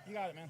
You got it, man.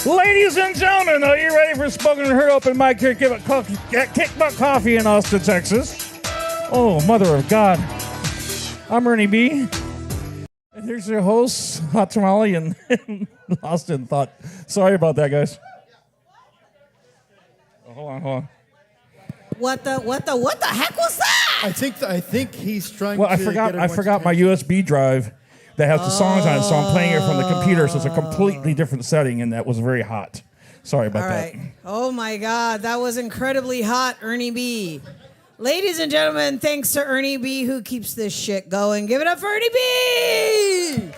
Ladies and gentlemen, are you ready for Spoken and Heard Open Mic here at Kick Butt Coffee in Austin, Texas? Oh, mother of God. I'm Ernie B. And here's your host, Hot Tamale, and Austin thought. Sorry about that, guys. Oh, hold on. What the heck was that? I think he's trying Well, to I forgot my USB drive that has the songs on it, so I'm playing it from the computer, so it's a completely different setting, and that was very hot. Sorry about that. Oh my God, that was incredibly hot, Ernie B. Ladies and gentlemen, thanks to Ernie B who keeps this shit going. Give it up for Ernie B!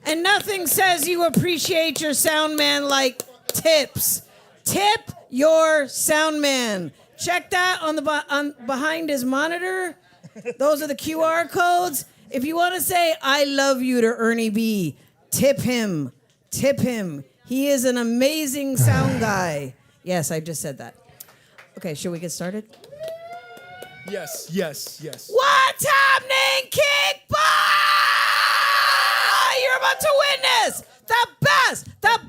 And nothing says you appreciate your sound man like tips. Tip your sound man. Check that on behind his monitor. Those are the QR codes. If you want to say I love you to Ernie B, tip him. Tip him. He is an amazing sound guy. Yes, I just said that. Okay, should we get started? Yes. What's happening, Kickball? You're about to witness the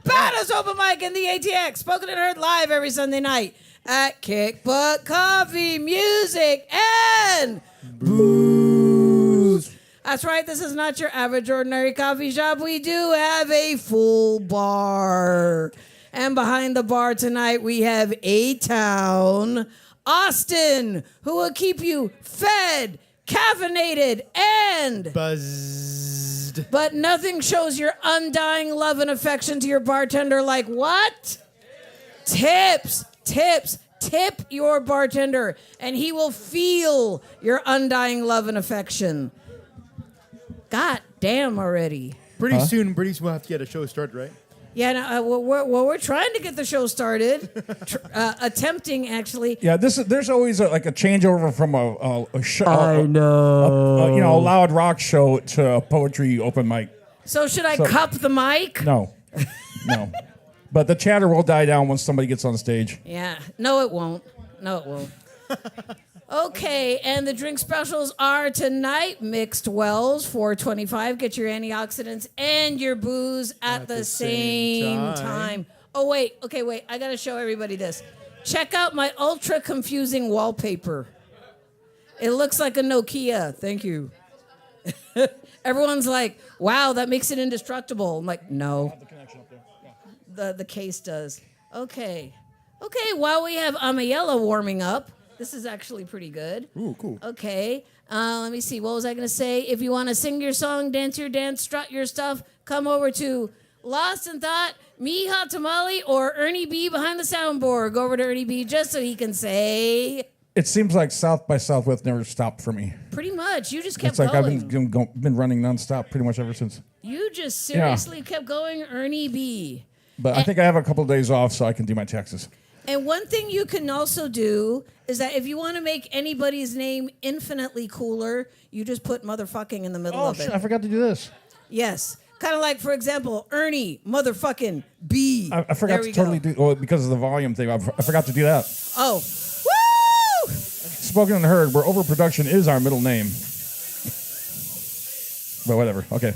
baddest open mic in the ATX. Spoken and Heard live every Sunday night at Kick Butt Coffee, Music, and Booze. That's right, this is not your average ordinary coffee shop. We do have a full bar. And behind the bar tonight, we have A-Town, Austin, who will keep you fed, caffeinated, and Buzzed. But nothing shows your undying love and affection to your bartender like what? Tips. Tip your bartender, and he will feel your undying love and affection. God damn already. Pretty soon we'll have to get a show started, right? Yeah, no, we're trying to get the show started. Attempting, actually. Yeah, there's always a changeover from a show. I know. A loud rock show to a poetry open mic. So should I cup the mic? No. But the chatter will die down once somebody gets on stage. Yeah. No, it won't. Okay, and the drink specials are tonight mixed wells, $4.25. Get your antioxidants and your booze at the same time. Oh, wait. Okay, wait. I got to show everybody this. Check out my ultra confusing wallpaper. It looks like a Nokia. Thank you. Everyone's like, wow, that makes it indestructible. I'm like, no. The connection up there. Yeah. The case does. Okay, while we have Amayella warming up, this is actually pretty good. Ooh, cool. Okay, let me see. What was I going to say? If you want to sing your song, dance your dance, strut your stuff, come over to Lost in Thought, me, Hot Tamale, or Ernie B behind the soundboard. Go over to Ernie B just so he can say... It seems like South by Southwest never stopped for me. Pretty much. You just kept It's like going. I've been running nonstop pretty much ever since. You just seriously kept going, Ernie B. But I think I have a couple of days off so I can do my taxes. And one thing you can also do is that if you want to make anybody's name infinitely cooler, you just put motherfucking in the middle of it. Oh, shit, I forgot to do this. Yes. Kind of like, for example, Ernie motherfucking B. I forgot to totally do, because of the volume thing, I forgot to do that. Oh. Woo! Spoken and Heard, where overproduction is our middle name. But whatever, okay.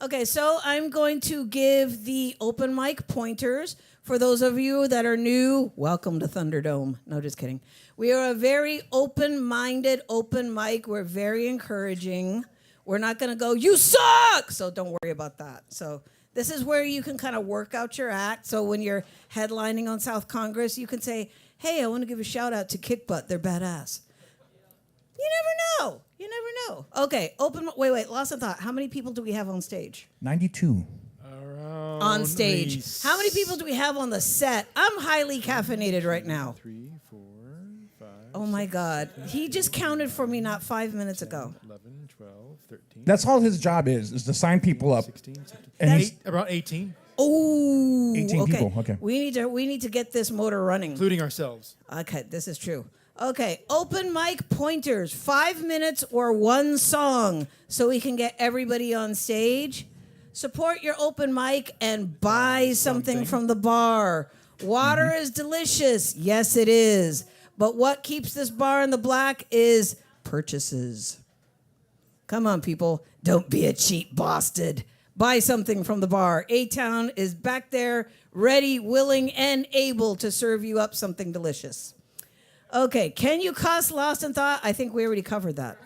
Okay, so I'm going to give the open mic pointers. For those of you that are new, welcome to Thunderdome. No, just kidding. We are a very open-minded open mic. We're very encouraging. We're not going to go, you suck. So don't worry about that. So this is where you can kind of work out your act. So when you're headlining on South Congress, you can say, hey, I want to give a shout out to Kick Butt. They're badass. You never know. You never know. Okay, wait, lost in thought. How many people do we have on stage? 92. Around On stage. these- How many people do we have on the set? I'm highly caffeinated right now. 3, 4, 5, Oh my God. He just counted for me not 5 minutes ago. 11, 12, 13, That's all his job is to sign people up. 16, 17. And he's, Around 18, Oh, 18 people, okay. We need to get this motor running. including ourselves. Okay, this is true. Okay, open mic pointers, 5 minutes or one song, so we can get everybody on stage. Support your open mic and buy something from the bar. Water is delicious. Yes, it is. But what keeps this bar in the black is purchases. Come on, people. Don't be a cheap bastard. Buy something from the bar. A-Town is back there, ready, willing, and able to serve you up something delicious. Okay, can you cuss, lost in thought? I think we already covered that.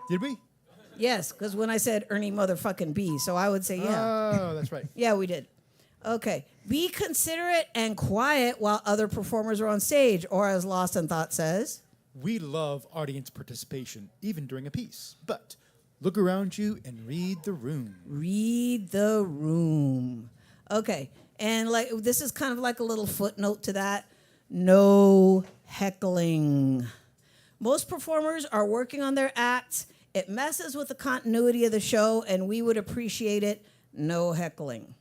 Did we? Yes, because when I said Ernie motherfucking B, so I would say yeah. Oh, that's right. Yeah, we did. Okay, be considerate and quiet while other performers are on stage, or as Lost in Thought says, We love audience participation, even during a piece. But look around you and read the room. read the room. Okay, and like this is kind of like a little footnote to that. No heckling. Most performers are working on their acts. It messes with the continuity of the show, and we would appreciate it. No heckling.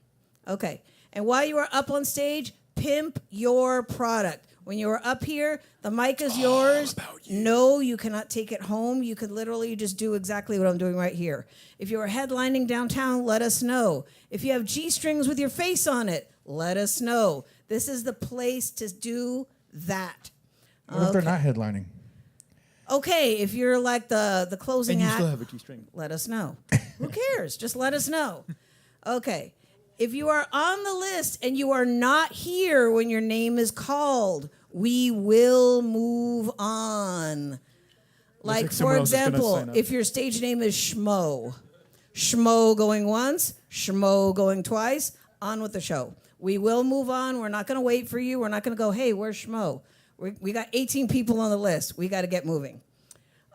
Okay, and while you are up on stage, pimp your product. When you are up here, the mic is yours. No, you cannot take it home. You could literally just do exactly what I'm doing right here. If you are headlining downtown, let us know. If you have G-strings with your face on it, let us know. This is the place to do that. what if they're not headlining? Okay, if you're like the closing And you act, still have a G-string. let us know. Who cares? Just let us know. Okay. If you are on the list and you are not here when your name is called, we will move on. Like, like for someone else is gonna example, sign up. if your stage name is Schmo, Schmo going once, Schmo going twice, on with the show. We will move on. We're not going to wait for you. We're not going to go, hey, where's Schmo? We got 18 people on the list. We got to get moving.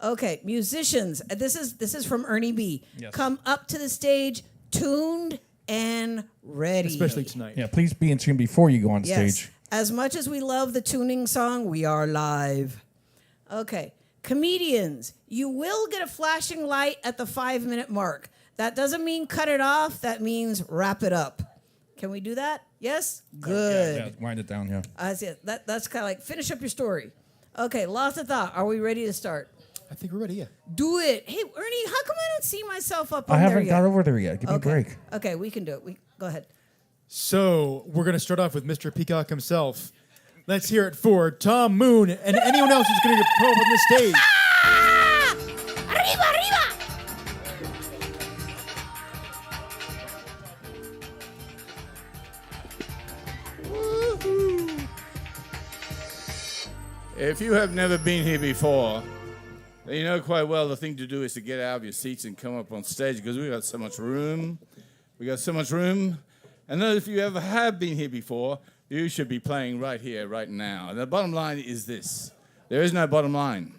Okay, musicians. This is from Ernie B. Yes. Come up to the stage, tuned and ready. Especially tonight. Yeah, please be in tune before you go on Yes. stage. As much as we love the tuning song, we are live. Okay. Comedians, you will get a flashing light at the 5-minute mark. That doesn't mean cut it off. That means wrap it up. Can we do that? Yes? Good. Yeah, wind it down, yeah. I see it. That's kind of like finish up your story. Okay, lost of thought. Are we ready to start? I think we're ready, yeah. Do it. Hey, Ernie, how come I don't see myself up on I there haven't yet? got over there yet. Give me a break. Okay, we can do it. Go ahead. So we're going to start off with Mr. Peacock himself. Let's hear it for Tom Moon and anyone else who's going to come up on the stage. Arriba, arriba! If you have never been here before, then you know quite well the thing to do is to get out of your seats and come up on stage because we got so much room. We got so much room. And then if you ever have been here before, you should be playing right here, right now. And the bottom line is this. There is no bottom line.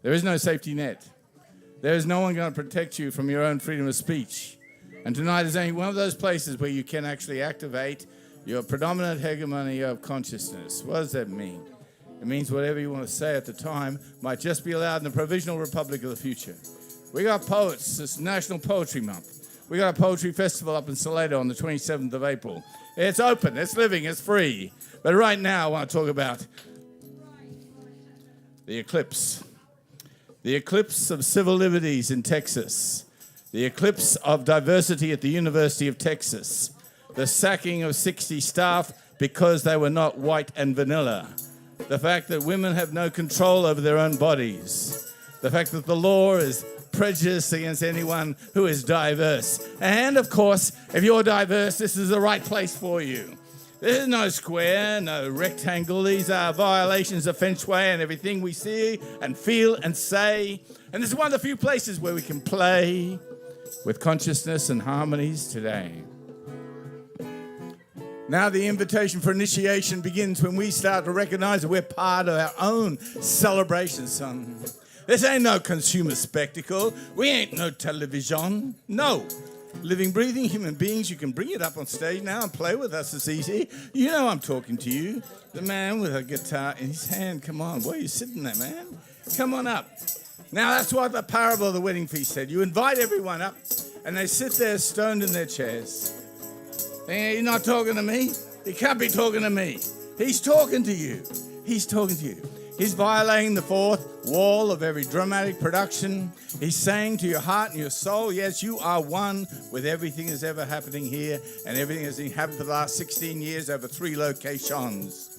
There is no safety net. There is no one going to protect you from your own freedom of speech. And tonight is only one of those places where you can actually activate your predominant hegemony of consciousness. What does that mean? It means whatever you want to say at the time might just be allowed in the provisional republic of the future. We got poets. It's National Poetry Month. We got a poetry festival up in Salado on the 27th of April. It's open, it's living, it's free. But right now I want to talk about the eclipse. The eclipse of civil liberties in Texas. The eclipse of diversity at the University of Texas. The sacking of 60 staff because they were not white and vanilla. The fact that women have no control over their own bodies. The fact that the law is prejudiced against anyone who is diverse. And, of course, if you're diverse, this is the right place for you. There's no square, no rectangle. These are violations of feng shui and everything we see and feel and say. And this is one of the few places where we can play. with consciousness and harmonies today. Now the invitation for initiation begins when we start to recognize that we're part of our own celebration, son. This ain't no consumer spectacle. We ain't no television. No. Living, breathing human beings, you can bring it up on stage now and play with us. It's easy. You know I'm talking to you. The man with a guitar in his hand. Come on, where are you sitting there, man? Come on up. Now that's what the parable of the wedding feast said. You invite everyone up, and they sit there stoned in their chairs. You're not talking to me? You can't be talking to me. He's talking to you. He's talking to you. He's violating the fourth wall of every dramatic production. He's saying to your heart and your soul, yes, you are one with everything that's ever happening here and everything that's happened for the last 16 years over 3 locations.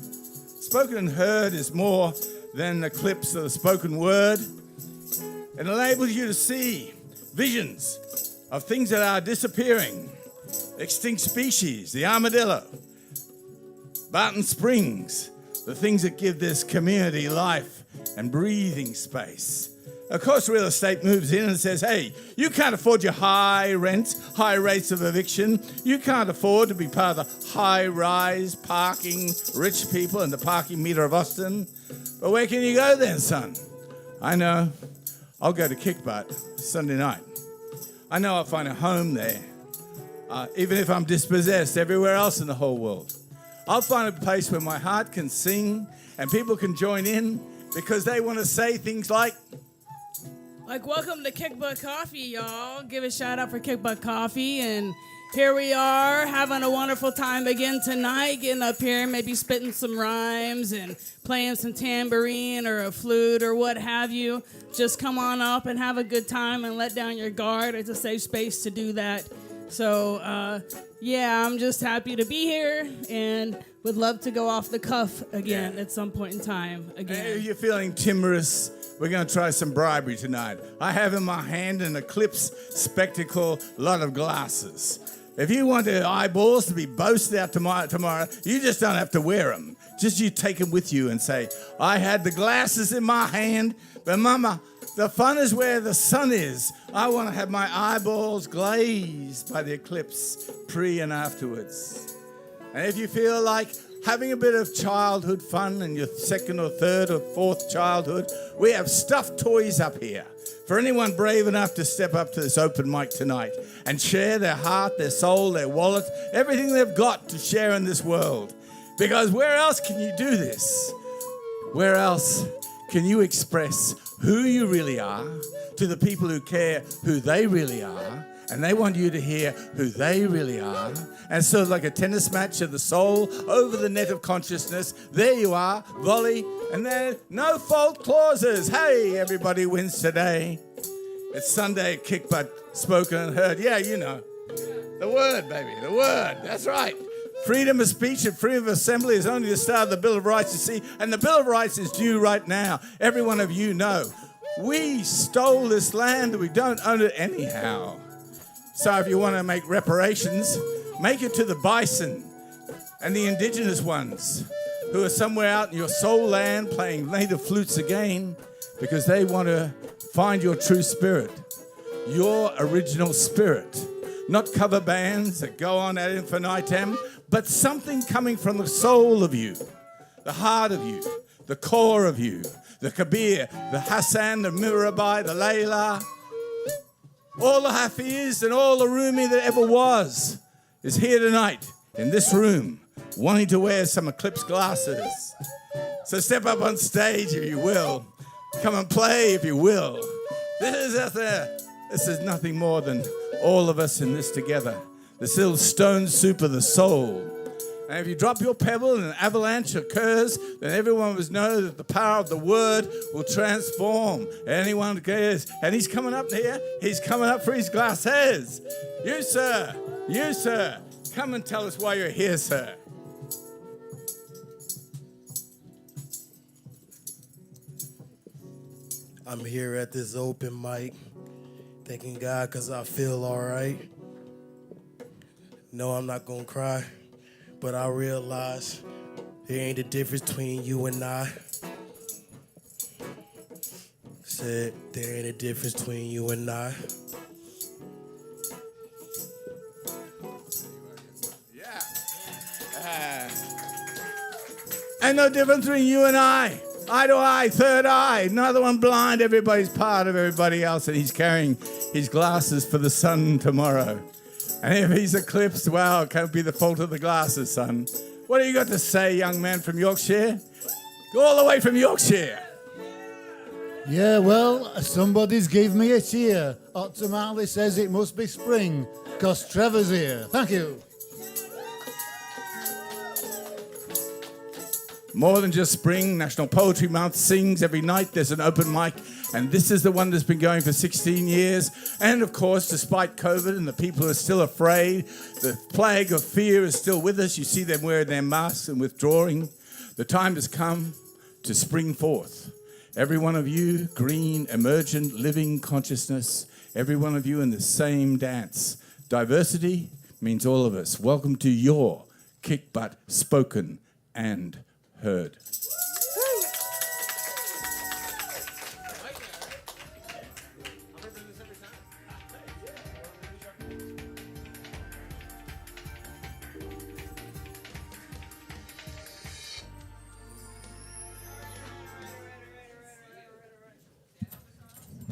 Spoken and heard is more than the clips of the spoken word. It enables you to see visions of things that are disappearing. Extinct species, the armadillo, Barton Springs, the things that give this community life and breathing space. Of course, real estate moves in and says, hey, you can't afford your high rents, high rates of eviction. You can't afford to be part of the high-rise parking rich people and the parking meter of Austin. But where can you go then, son? I know. I'll go to Kick Butt Sunday night. I know I'll find a home there. Even if I'm dispossessed everywhere else in the whole world. I'll find a place where my heart can sing and people can join in because they want to say things like, welcome to Kick Butt Coffee, y'all. Give a shout out for Kick Butt Coffee. And here we are having a wonderful time again tonight, getting up here, maybe spitting some rhymes and playing some tambourine or a flute or what have you. Just come on up and have a good time and let down your guard. It's a safe space to do that. So, I'm just happy to be here and would love to go off the cuff again at some point in time again. If you're feeling timorous, we're going to try some bribery tonight. I have in my hand an Eclipse Spectacle lot of glasses. If you want the eyeballs to be boasted out tomorrow, you just don't have to wear them. Just you take them with you and say, I had the glasses in my hand, but Mama, the fun is where the sun is. I want to have my eyeballs glazed by the eclipse pre and afterwards. And if you feel like having a bit of childhood fun in your second or third or fourth childhood, we have stuffed toys up here for anyone brave enough to step up to this open mic tonight and share their heart, their soul, their wallet, everything they've got to share in this world. Because where else can you do this? Where else can you express who you really are to the people who care who they really are, and they want you to hear who they really are. And so like a tennis match of the soul over the net of consciousness, there you are, volley, and then no fault clauses. Hey, everybody wins today. It's Sunday, Kick Butt, spoken and heard. Yeah, you know. The word, baby, the word. That's right. Freedom of speech and freedom of assembly is only the start of the Bill of Rights, you see. And the Bill of Rights is due right now. Every one of you know. We stole this land. We don't own it anyhow. So if you want to make reparations, make it to the bison and the indigenous ones who are somewhere out in your soul land playing native flutes again because they want to find your true spirit, your original spirit. Not cover bands that go on ad infinitum, but something coming from the soul of you, the heart of you, the core of you, the Kabir, the Hassan, the Mirabai, the Layla, all the Hafiz and all the Rumi that ever was is here tonight in this room wanting to wear some Eclipse glasses. So step up on stage if you will. Come and play if you will. This is nothing more than all of us in this together. This little stone soup of the soul. And if you drop your pebble and an avalanche occurs, then everyone must know that the power of the word will transform anyone who cares. And he's coming up here. He's coming up for his glasses. You, sir, come and tell us why you're here, sir. I'm here at this open mic, thanking God because I feel all right. No, I'm not going to cry, but I realize there ain't a difference between you and I. Said there ain't a difference between you and I. Ain't no difference between you and I. Eye to eye, third eye. Neither one blind. Everybody's part of everybody else, and he's carrying his glasses for the sun tomorrow. And if he's eclipsed, well, it can't be the fault of the glasses, son. What have you got to say, young man from Yorkshire? Go all the way from Yorkshire. Yeah, well, somebody's gave me a cheer. Automatically says it must be spring, 'cause Trevor's here. Thank you. More than just spring, National Poetry Month sings every night. There's an open mic, and this is the one that's been going for 16 years. And of course, despite COVID and the people are still afraid, the plague of fear is still with us. You see them wearing their masks and withdrawing. The time has come to spring forth. Every one of you, green, emergent, living consciousness, every one of you in the same dance. Diversity means all of us. Welcome to your Kick Butt Spoken and Heard.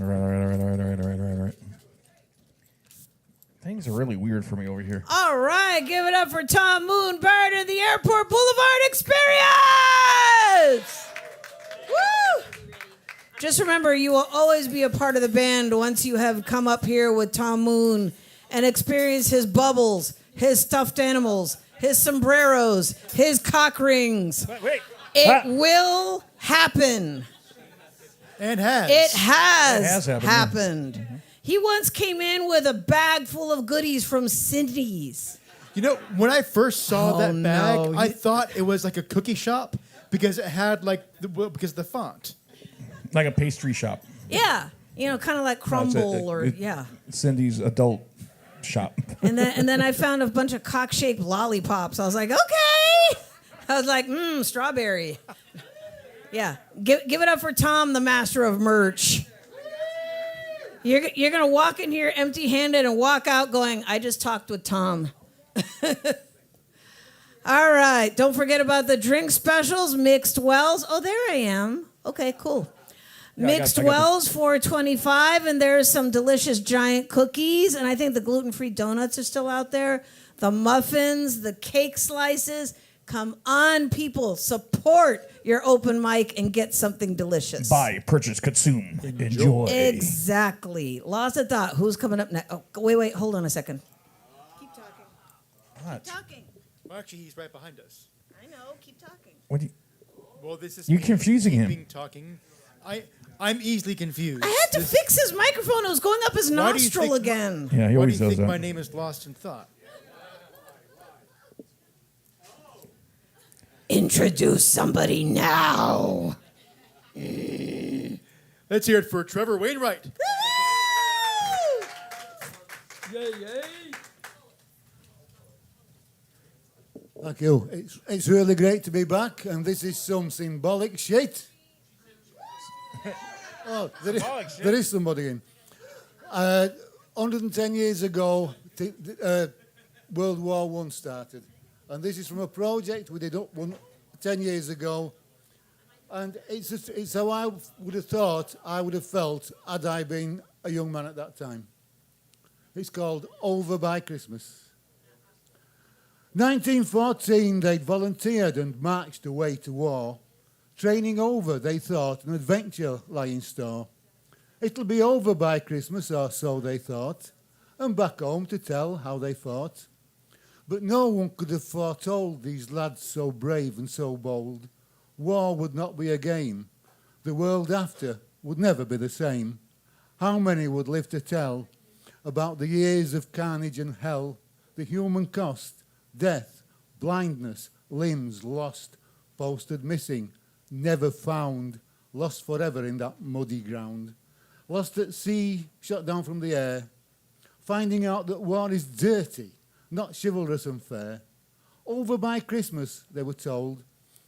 All right. Things are really weird for me over here. All right, give it up for Tom Moon, Bird of the Airport Boulevard Experience! Woo! Just remember, you will always be a part of the band once you have come up here with Tom Moon and experience his bubbles, his stuffed animals, his sombreros, his cock rings. Wait. It will happen. And has. It has happened, happened. yeah. He once came in with a bag full of goodies from Cindy's. You know, when I first saw Oh, that bag, no. I thought it was like a cookie shop because it had because of the font. Like a pastry shop. Yeah, kind of like Crumble Cindy's adult shop. And then I found a bunch of cock-shaped lollipops. I was like, okay. I was like, strawberry. Yeah, give it up for Tom, the master of merch. You're gonna walk in here empty-handed and walk out going, I just talked with Tom. All right, don't forget about the drink specials, Mixed Wells. Oh, there I am. Okay, cool. Mixed I got Wells, $4.25, and there's some delicious giant cookies, and I think the gluten-free donuts are still out there. The muffins, the cake slices. Come on, people, support your open mic and get something delicious. Buy, purchase, consume, enjoy. Exactly. Lost a thought. Who's coming up next? Oh, wait, hold on a second. Keep talking. What? Keep talking. Well, actually, he's right behind us. I know. Keep talking. What do you, Well, this is You're confusing him. keeping talking. I'm easily confused. I had to fix his microphone. It was going up his Why do you nostril think- again. yeah, he Why do always you does think that. my name is Lost in Thought? Introduce somebody now. Let's hear it for Trevor Wainwright. Thank you. It's really great to be back, and this is some symbolic shit. Oh, there is somebody in. 110 years ago, World War I started. And this is from a project we did 10 years ago. And it's how I would have thought I would have felt had I been a young man at that time. It's called Over by Christmas. 1914, they'd volunteered and marched away to war. Training over, they thought, an adventure lay in store. It'll be over by Christmas, or so they thought, and back home to tell how they fought. But no one could have foretold these lads so brave and so bold. War would not be a game. The world after would never be the same. How many would live to tell about the years of carnage and hell, the human cost, death, blindness, limbs lost, posted missing, never found, lost forever in that muddy ground. Lost at sea, shot down from the air, finding out that war is dirty, not chivalrous and fair. Over by Christmas, they were told,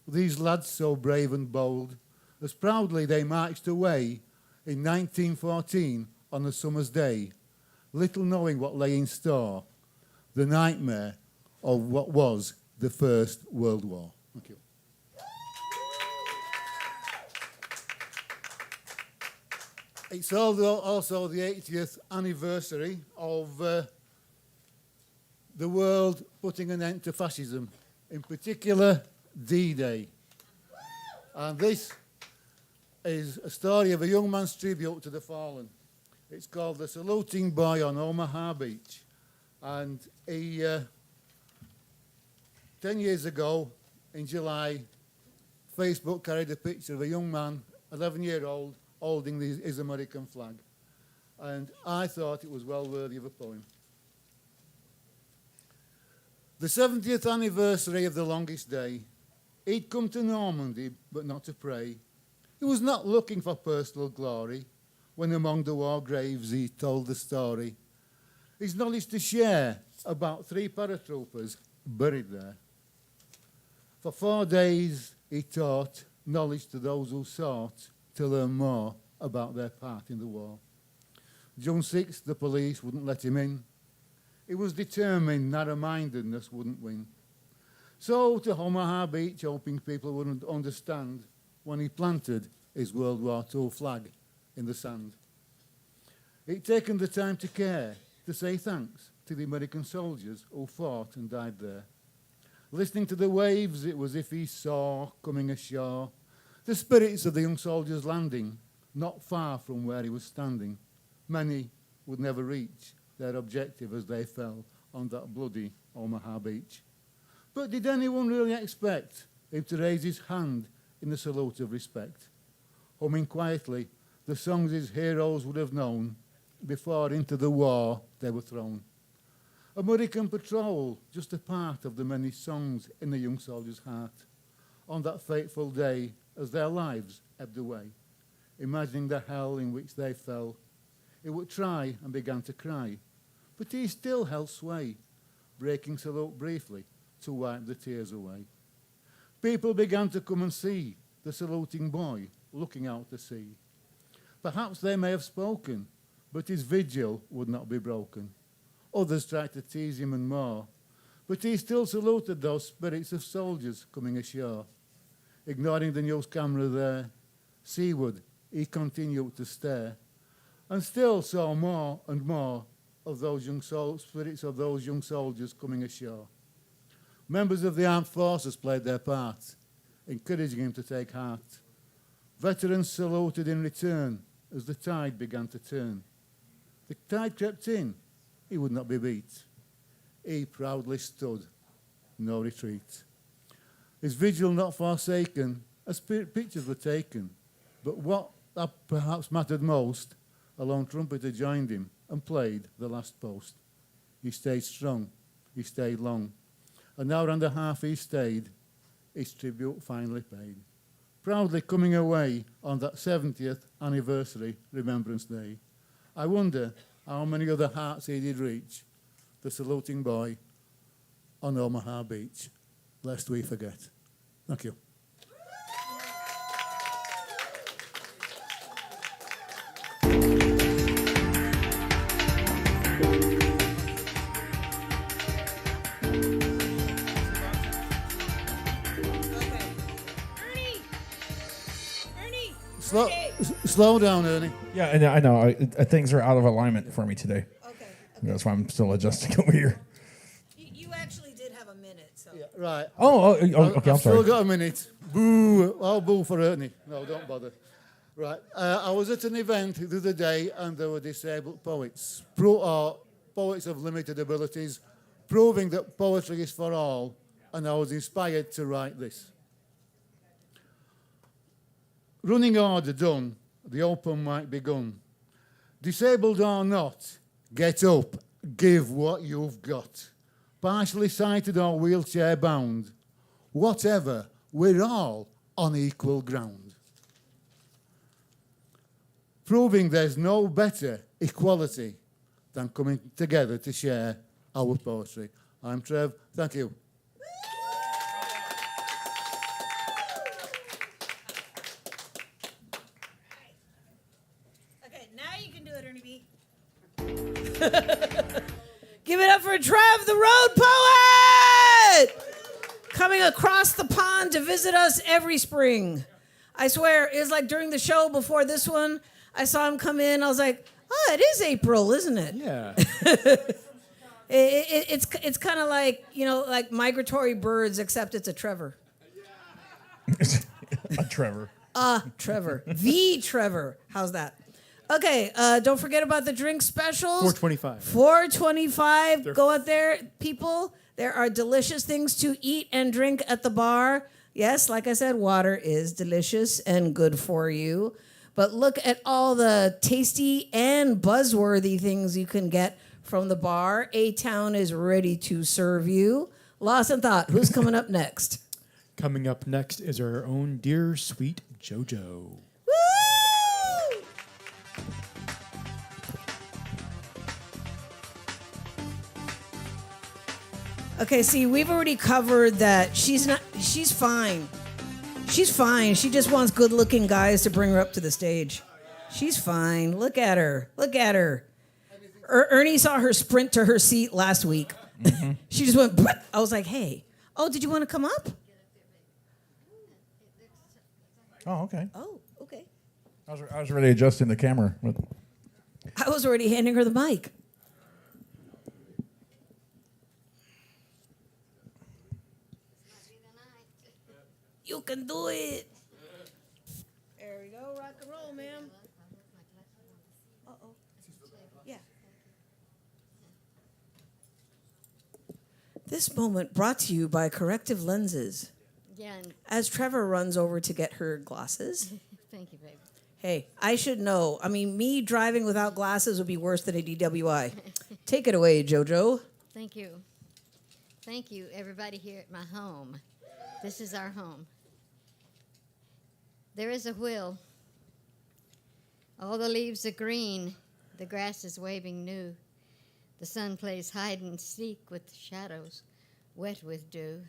these lads so brave and bold, as proudly they marched away in 1914 on a summer's day, little knowing what lay in store, the nightmare of what was the First World War. Thank you. It's also the 80th anniversary of the world putting an end to fascism, in particular D-Day. And this is a story of a young man's tribute to the fallen. It's called The Saluting Boy on Omaha Beach. And he, 10 years ago, in July, Facebook carried a picture of a young man, 11-year-old, holding his American flag. And I thought it was well worthy of a poem. The 70th anniversary of the longest day, he'd come to Normandy, but not to pray. He was not looking for personal glory, when among the war graves he told the story. His knowledge to share about 3 paratroopers buried there. For 4 days he taught knowledge to those who sought to learn more about their part in the war. June 6th, the police wouldn't let him in. He was determined narrow-mindedness wouldn't win. So to Omaha Beach, hoping people wouldn't understand, when he planted his World War II flag in the sand. He'd taken the time to care, to say thanks to the American soldiers who fought and died there. Listening to the waves, it was as if he saw, coming ashore, the spirits of the young soldiers landing, not far from where he was standing. Many would never reach their objective as they fell on that bloody Omaha Beach. But did anyone really expect him to raise his hand in a salute of respect, humming quietly the songs his heroes would have known before into the war they were thrown? American Patrol, just a part of the many songs in the young soldier's heart, on that fateful day as their lives ebbed away, imagining the hell in which they fell. He would try and began to cry, but he still held sway, breaking salute briefly to wipe the tears away. People began to come and see the saluting boy looking out to sea. Perhaps they may have spoken, but his vigil would not be broken. Others tried to tease him and more, but he still saluted those spirits of soldiers coming ashore. Ignoring the news camera there, seaward he continued to stare, and still saw more and more of those spirits of those young soldiers coming ashore. Members of the armed forces played their part, encouraging him to take heart. Veterans saluted in return as the tide began to turn. The tide crept in, he would not be beat. He proudly stood, no retreat. His vigil not forsaken, as pictures were taken. But what perhaps mattered most, a lone trumpeter joined him and played the last post. He stayed strong, he stayed long. An hour and a half he stayed, his tribute finally paid. Proudly coming away on that 70th anniversary Remembrance Day. I wonder how many other hearts he did reach, the saluting boy on Omaha Beach, lest we forget. Thank you. Slow down, Ernie. Yeah, I know. Things are out of alignment for me today. Okay. That's why I'm still adjusting over here. You actually did have a minute, so. Yeah, right. Okay, I'm I've sorry. still got a minute. Boo. I'll boo for Ernie. No, don't bother. Right. I was at an event the other day and there were disabled poets, poets of limited abilities, proving that poetry is for all, and I was inspired to write this. Running order done, the open mic begun. Disabled or not, get up, give what you've got. Partially sighted or wheelchair bound, whatever, we're all on equal ground. Proving there's no better equality than coming together to share our poetry. I'm Trev, thank you. Give it up for Trev, the road poet! Coming across the pond to visit us every spring. I swear, it's like during the show before this one, I saw him come in. I was like, oh, it is April, isn't it? Yeah. It's kind of like, like migratory birds, except it's a Trevor. A Trevor. Trevor. The Trevor. How's that? Okay, don't forget about the drink specials. $4.25. $4.25. Go out there, people. There are delicious things to eat and drink at the bar. Yes, like I said, water is delicious and good for you. But look at all the tasty and buzzworthy things you can get from the bar. A-Town is ready to serve you. Lost in Thought, who's coming up next? Coming up next is our own dear sweet JoJo. Woo! Okay, see, we've already covered that she's fine. She's fine. She just wants good-looking guys to bring her up to the stage. She's fine. Look at her. Look at her. Ernie saw her sprint to her seat last week. Mm-hmm. She just went, "Bleh." I was like, hey. Oh, did you want to come up? Oh, okay. Oh, okay. I was already adjusting the camera. But... I was already handing her the mic. You can do it. There we go. Rock and roll, ma'am. Uh-oh. Yeah. This moment brought to you by Corrective Lenses. Yeah, As Trevor runs over to get her glasses. thank you, babe. Hey, I should know. I mean, me driving without glasses would be worse than a DWI. Take it away, JoJo. Thank you. Thank you, everybody here at my home. This is our home. There is a wheel. All the leaves are green. The grass is waving new. The sun plays hide and seek with shadows, wet with dew.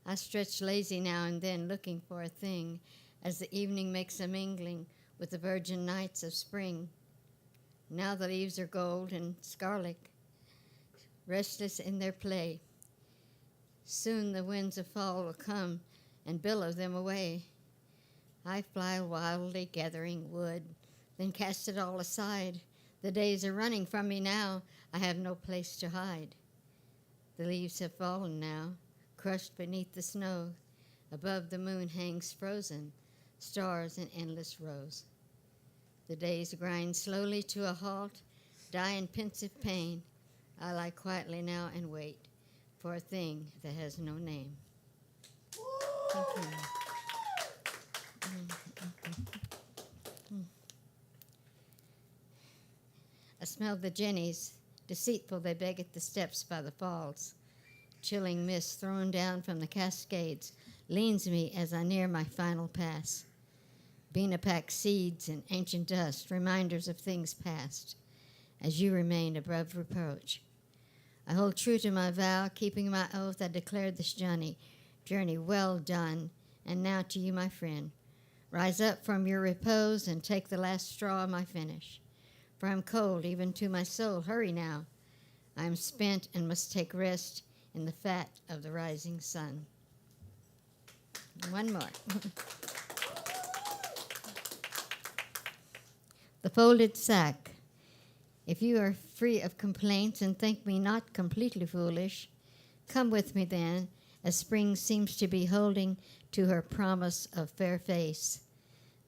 I stretch lazy now and then, looking for a thing, as the evening makes a mingling with the virgin nights of spring. Now the leaves are gold and scarlet, restless in their play. Soon the winds of fall will come and billow them away. I fly wildly, gathering wood, then cast it all aside. The days are running from me now. I have no place to hide. The leaves have fallen now, crushed beneath the snow. Above the moon hangs frozen, stars in endless rows. The days grind slowly to a halt, die in pensive pain. I lie quietly now and wait for a thing that has no name. Thank you. I smell the jennies, deceitful they beg at the steps by the falls. Chilling mist thrown down from the cascades leans me as I near my final pass. Beanapack seeds and ancient dust, reminders of things past, as you remain above reproach. I hold true to my vow, keeping my oath. I declared this journey well done. And now to you, my friend, rise up from your repose and take the last straw of my finish. For I'm cold even to my soul. Hurry now. I am spent and must take rest in the fat of the rising sun. One more. The folded sack. If you are free of complaints and think me not completely foolish, come with me then, as spring seems to be holding to her promise of fair face.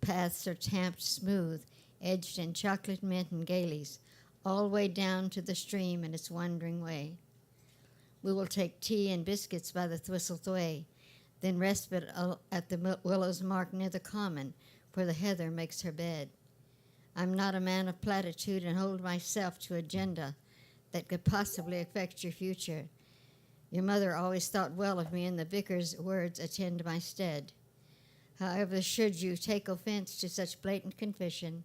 Paths are tamped smooth, edged in chocolate mint and gailies, all way down to the stream in its wandering way. We will take tea and biscuits by the Thwistle Thway, then respite at the willow's mark near the common, where the heather makes her bed. I'm not a man of platitude and hold myself to agenda that could possibly affect your future. Your mother always thought well of me, and the vicar's words attend my stead. However, should you take offense to such blatant confession,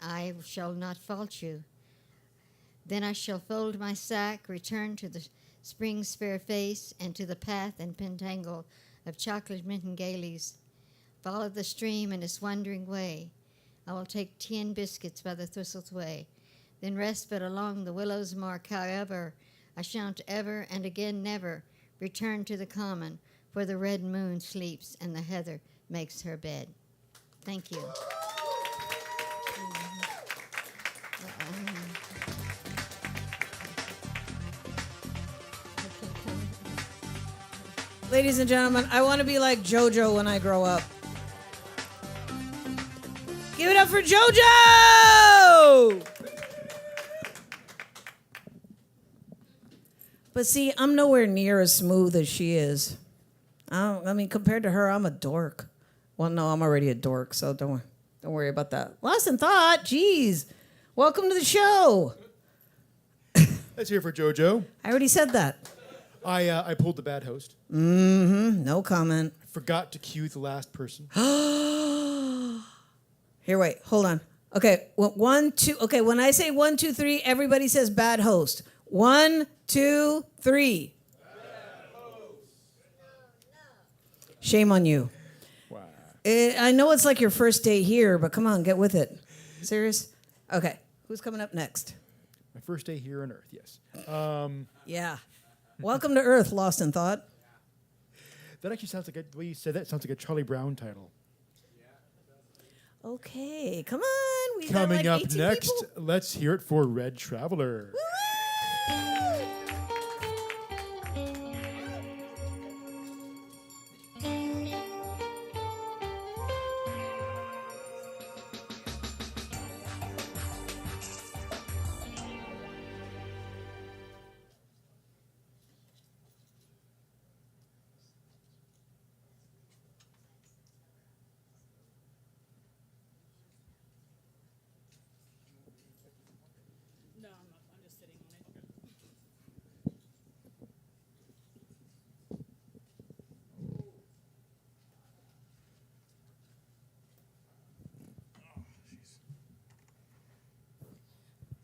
I shall not fault you. Then I shall fold my sack, return to the spring's fair face, and to the path and pentangle of chocolate mint and gailies. Follow the stream in its wandering way. I will take 10 biscuits by the Thistle's way, then respite along the willow's mark. However, I shan't ever and again never return to the common, where the red moon sleeps and the heather makes her bed. Thank you. Ladies and gentlemen, I want to be like JoJo when I grow up. Give it up for JoJo! But see, I'm nowhere near as smooth as she is. I mean, compared to her, I'm a dork. Well, no, I'm already a dork, so don't worry about that. Lost in thought, jeez. Welcome to the show. Let's hear for JoJo. I already said that. I pulled the bad host. No comment. Forgot to cue the last person. Here, wait, hold on. Okay, 1, 2. Okay, when I say 1, 2, 3, everybody says bad host. 1, 2, 3. Shame on you. Wow. I know it's like your first day here, but come on, get with it. Serious? Okay, who's coming up next? My first day here on Earth, yes. Yeah. Welcome to Earth, Lost in Thought. That actually sounds like the way you said that sounds like a Charlie Brown title. Okay, come on. We Coming got like up 18 next, people. let's hear it for Red Traveler. No, I'm not. I'm just sitting on it.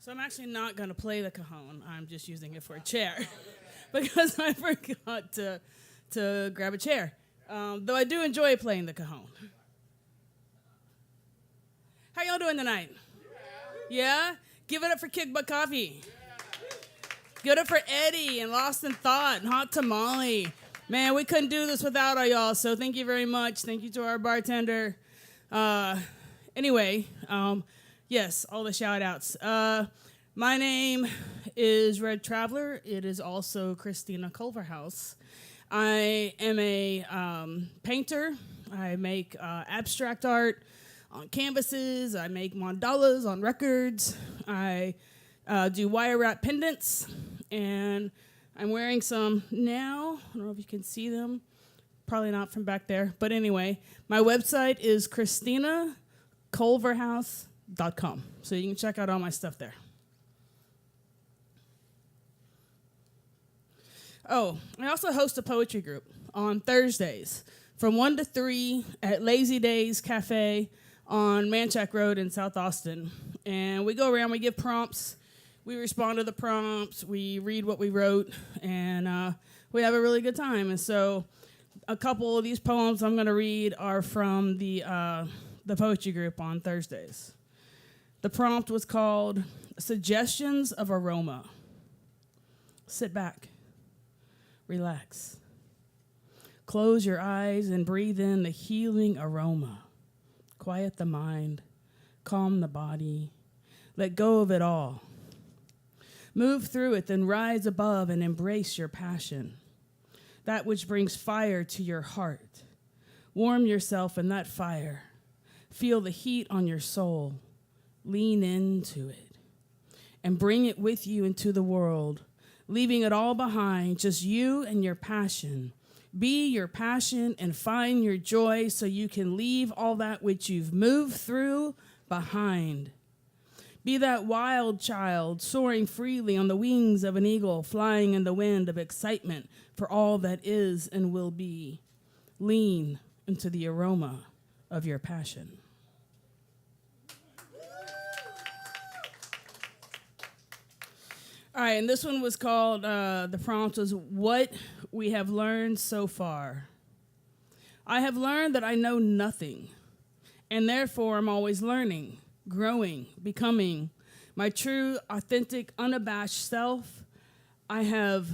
So I'm actually not going to play the cajon. I'm just using it for a chair because I forgot to grab a chair. Though I do enjoy playing the cajon. How y'all doing tonight? Yeah? Give it up for Kick Butt Coffee. Give it up for Eddie and Lost in Thought and Hot Tamale. Man, we couldn't do this without all y'all, so thank you very much. Thank you to our bartender. Anyway, yes, all the shout-outs. My name is Red Traveler. It is also Christina Culverhouse. I am a painter. I make abstract art on canvases. I make mandalas on records. I do wire wrap pendants, and I'm wearing some now. I don't know if you can see them. Probably not from back there. But anyway, my website is ChristinaCulverhouse.com. So you can check out all my stuff there. Oh, I also host a poetry group on Thursdays from 1 to 3 at Lazy Days Cafe on Manchac Road in South Austin. And we go around, we give prompts, we respond to the prompts, we read what we wrote, and we have a really good time. And so a couple of these poems I'm going to read are from the poetry group on Thursdays. The prompt was called Suggestions of Aroma. Sit back. Relax. Close your eyes and breathe in the healing aroma. Quiet the mind. Calm the body. Let go of it all. Move through it, then rise above and embrace your passion. That which brings fire to your heart. Warm yourself in that fire. Feel the heat on your soul. Lean into it. And bring it with you into the world. Leaving it all behind, just you and your passion. Be your passion and find your joy so you can leave all that which you've moved through behind. Be that wild child soaring freely on the wings of an eagle, flying in the wind of excitement for all that is and will be. Lean into the aroma of your passion. All right, and this one was called, the prompt was, What We Have Learned So Far. I have learned that I know nothing, and therefore I'm always learning, growing, becoming my true, authentic, unabashed self. I have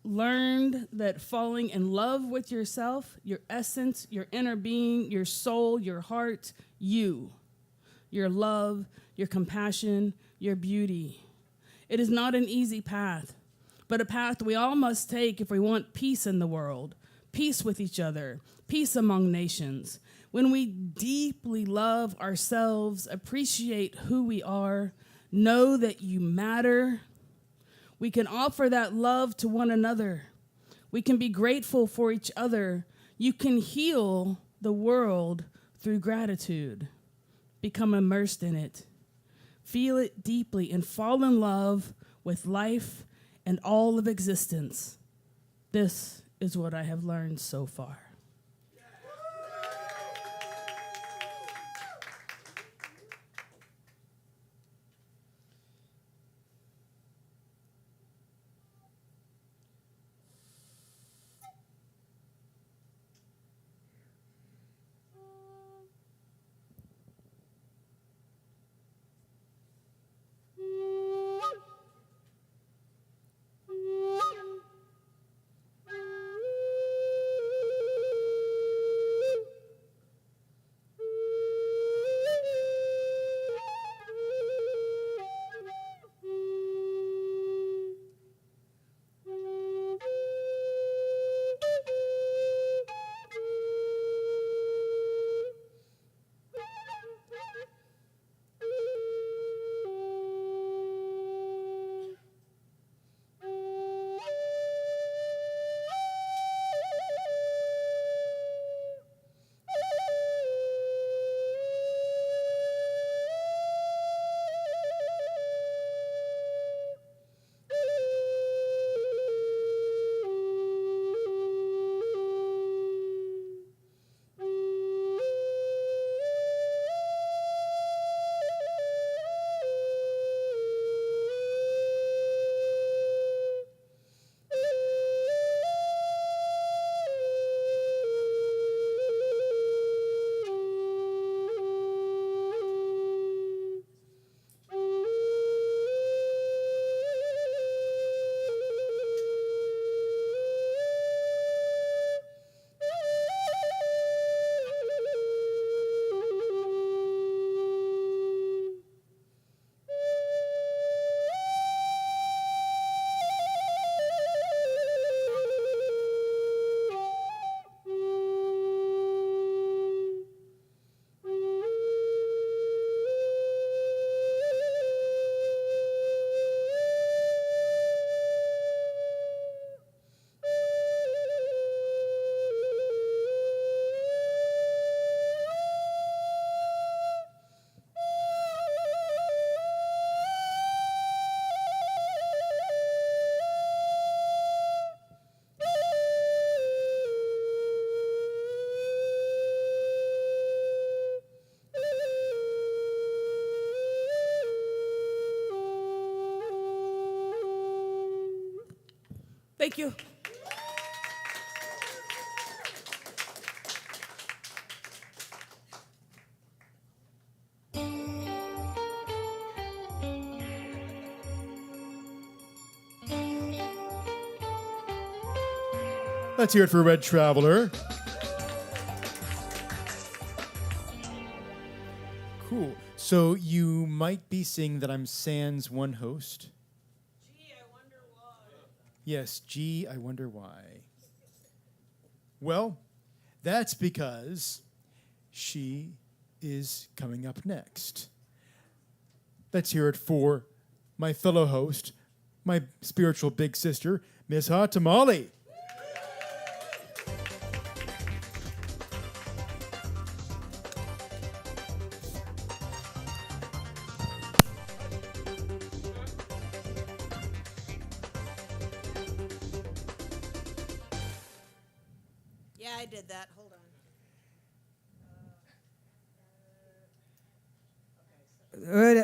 learned that falling in love with yourself, your essence, your inner being, your soul, your heart, you, your love, your compassion, your beauty. It is not an easy path, but a path we all must take if we want peace in the world, peace with each other, peace among nations. When we deeply love ourselves, appreciate who we are, know that you matter, we can offer that love to one another. We can be grateful for each other. You can heal the world through gratitude. Become immersed in it. Feel it deeply and fall in love with life and all of existence. This is what I have learned so far. Thank you. Let's hear it for Red Traveler. Cool. So you might be seeing that I'm Sans one host. Gee, I wonder why. Yes, gee, I wonder why. Well, that's because she is coming up next. Let's hear it for my fellow host, my spiritual big sister, Miss Hot Tamale. Yeah, I did that. Hold on.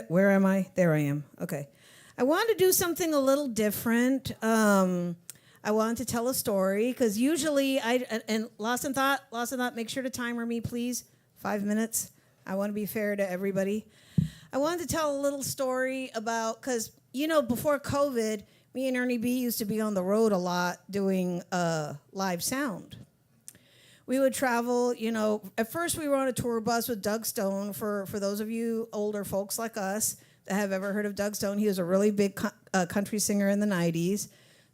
Where am I? There I am. Okay. I wanted to do something a little different. I wanted to tell a story because usually and Lost in Thought, make sure to timer me, please. 5 minutes. I want to be fair to everybody. I wanted to tell a little story about, because, before COVID, me and Ernie B used to be on the road a lot doing live sound. We would travel, at first we were on a tour bus with Doug Stone. For those of you older folks like us that have ever heard of Doug Stone, he was a really big country singer in the 90s.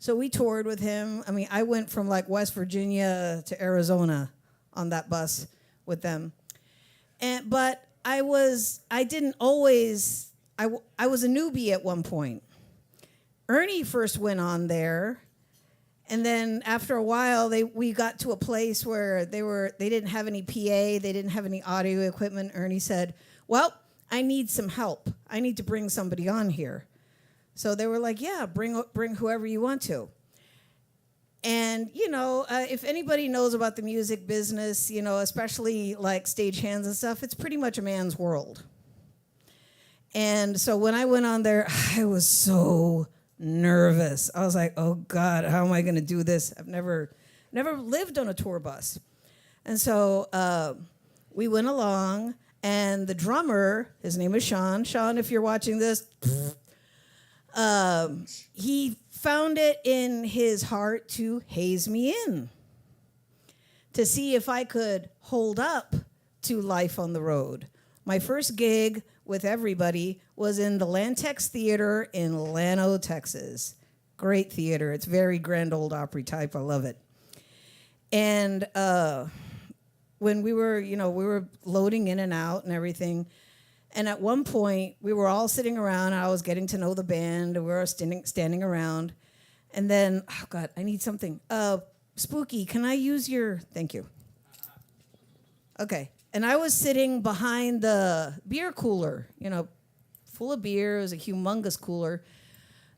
So we toured with him. I mean, I went from like West Virginia to Arizona on that bus with them. But I was a newbie at one point. Ernie first went on there, and then after a while, we got to a place where they didn't have any PA, they didn't have any audio equipment. Ernie said, "Well, I need some help. I need to bring somebody on here." So they were like, "Yeah, bring whoever you want to." And, if anybody knows about the music business, especially like stagehands and stuff, it's pretty much a man's world. And so when I went on there, I was so nervous. I was like, oh, God, how am I going to do this? I've never lived on a tour bus. And so we went along, and the drummer, his name is Sean. Sean, if you're watching this, he found it in his heart to haze me in, to see if I could hold up to life on the road. My first gig with everybody was in the Lantex Theater in Llano, Texas. Great theater. It's very Grand Ole Opry type. I love it. And when we were loading in and out and everything, and at one point, we were all sitting around. I was getting to know the band. We were standing around. And then, oh, God, I need something. Spooky, can I use your... Thank you. Okay. And I was sitting behind the beer cooler, full of beer. It was a humongous cooler.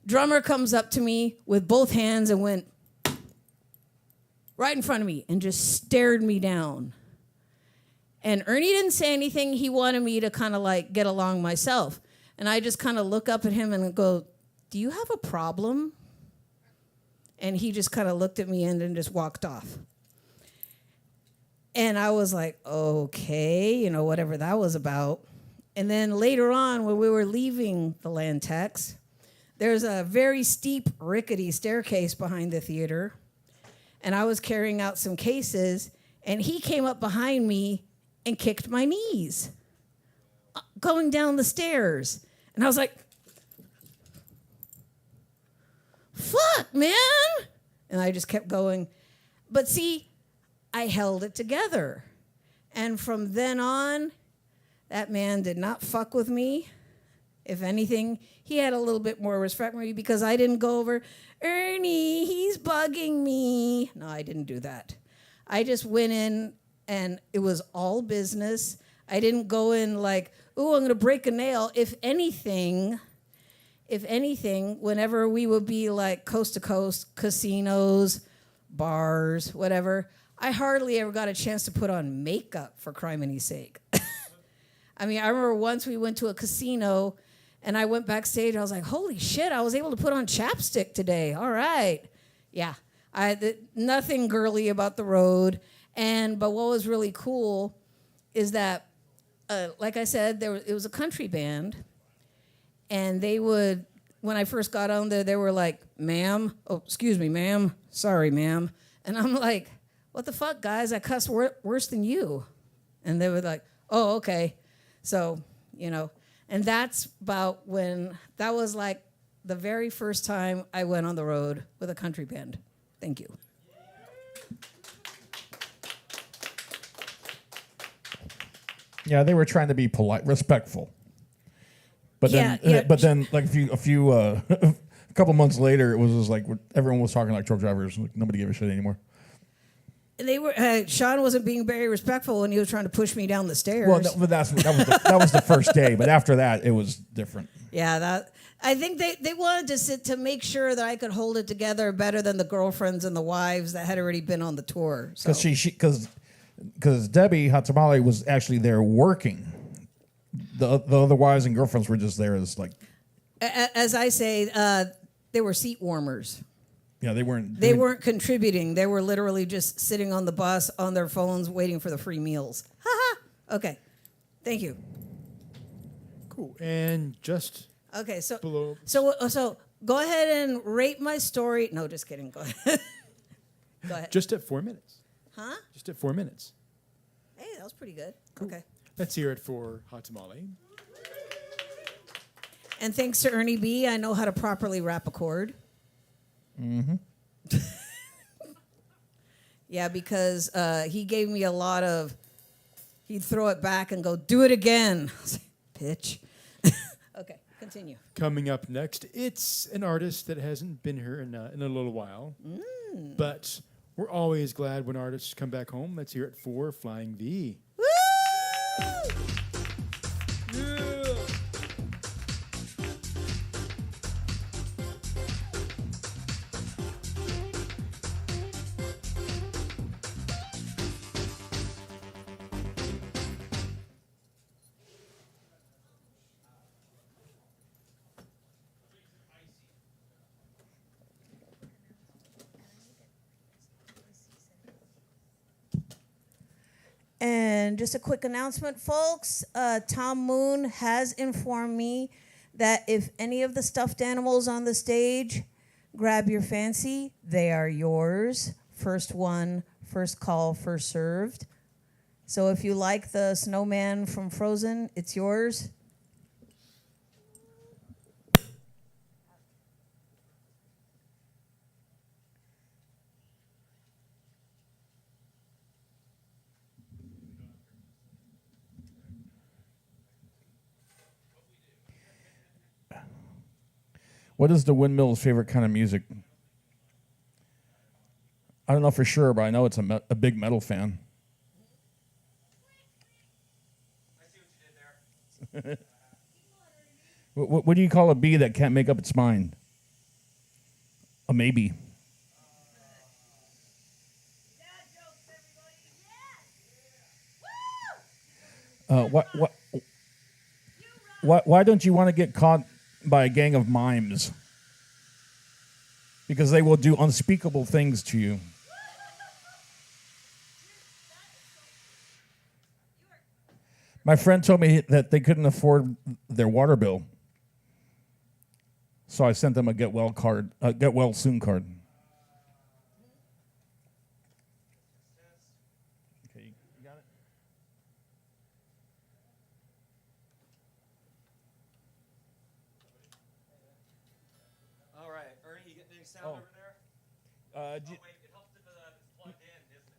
Drummer comes up to me with both hands and went right in front of me and just stared me down. And Ernie didn't say anything. He wanted me to kind of like get along myself. And I just kind of look up at him and go, "Do you have a problem?" And he just kind of looked at me and then just walked off. And I was like, okay, whatever that was about. And then later on, when we were leaving the Lantex, there's a very steep, rickety staircase behind the theater. And I was carrying out some cases, and he came up behind me and kicked my knees going down the stairs. And I was like, fuck, man. And I just kept going. But see, I held it together. And from then on, that man did not fuck with me. If anything, he had a little bit more respect for me because I didn't go over, "Ernie, he's bugging me." No, I didn't do that. I just went in, and it was all business. I didn't go in like, "Ooh, I'm going to break a nail." If anything, whenever we would be like coast to coast, casinos, bars, whatever, I hardly ever got a chance to put on makeup, for criminy sake. I mean, I remember once we went to a casino, and I went backstage. I was like, holy shit, I was able to put on chapstick today. All right. Yeah. Nothing girly about the road. But what was really cool is that, like I said, it was a country band. And they would, when I first got on there, they were like, "Ma'am, oh, excuse me, ma'am. Sorry, ma'am." And I'm like, what the fuck, guys? I cuss worse than you. And they were like, "Oh, okay." So, and that's about that was like the very first time I went on the road with a country band. Thank you. Yeah, they were trying to be polite, respectful. But then, Yeah, yeah. but then, like a couple months later, it was just like everyone was talking like truck drivers. Like, nobody gave a shit anymore. They were. Sean wasn't being very respectful when he was trying to push me down the stairs. Well, but that was the first day. But after that, it was different. Yeah, I think they wanted to make sure that I could hold it together better than the girlfriends and the wives that had already been on the tour. Because Debbie Hatamali was actually there working. The other wives and girlfriends were just there as like. As I say, they were seat warmers. Yeah, they weren't. They weren't contributing. They were literally just sitting on the bus on their phones waiting for the free meals. Ha ha. Okay. Thank you. Cool. And just Okay, so below. so go ahead and rate my story. No, just kidding. Go ahead. Go ahead. Just at 4 minutes. Huh? Just at 4 minutes. Hey, that was pretty good. Okay. Let's hear it for Hatamali. And thanks to Ernie B, I know how to properly rap a chord. Yeah, because he gave me a lot of. He'd throw it back and go, "Do it again," bitch. Okay, continue. Coming up next, it's an artist that hasn't been here in a little while. But we're always glad when artists come back home. Let's hear it for Flying V. Woo! And just a quick announcement, folks. Tom Moon has informed me that if any of the stuffed animals on the stage grab your fancy, they are yours. First one, first call, first served. So if you like the snowman from Frozen, it's yours. What is the Windmill's favorite kind of music? I don't know for sure, but I know it's a big metal fan. I see what you did there. What do you call a bee that can't make up its mind? A maybe. Why don't you want to get caught by a gang of mimes? Because they will do unspeakable things to you. My friend told me that they couldn't afford their water bill, so I sent them a get well soon card. Okay, you got it. All right, Ernie, you getting any sound over there? Uh, Oh, wait, it helps if it's plugged in, isn't it?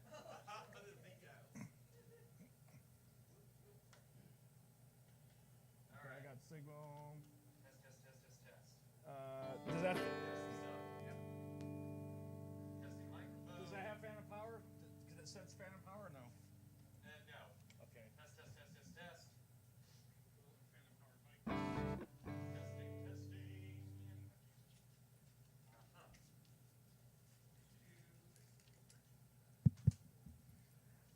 I got signal. Test. Does that Yep. Testing microphone. does that have phantom power? Does it sense phantom power or no? No. Okay. Test. Testing.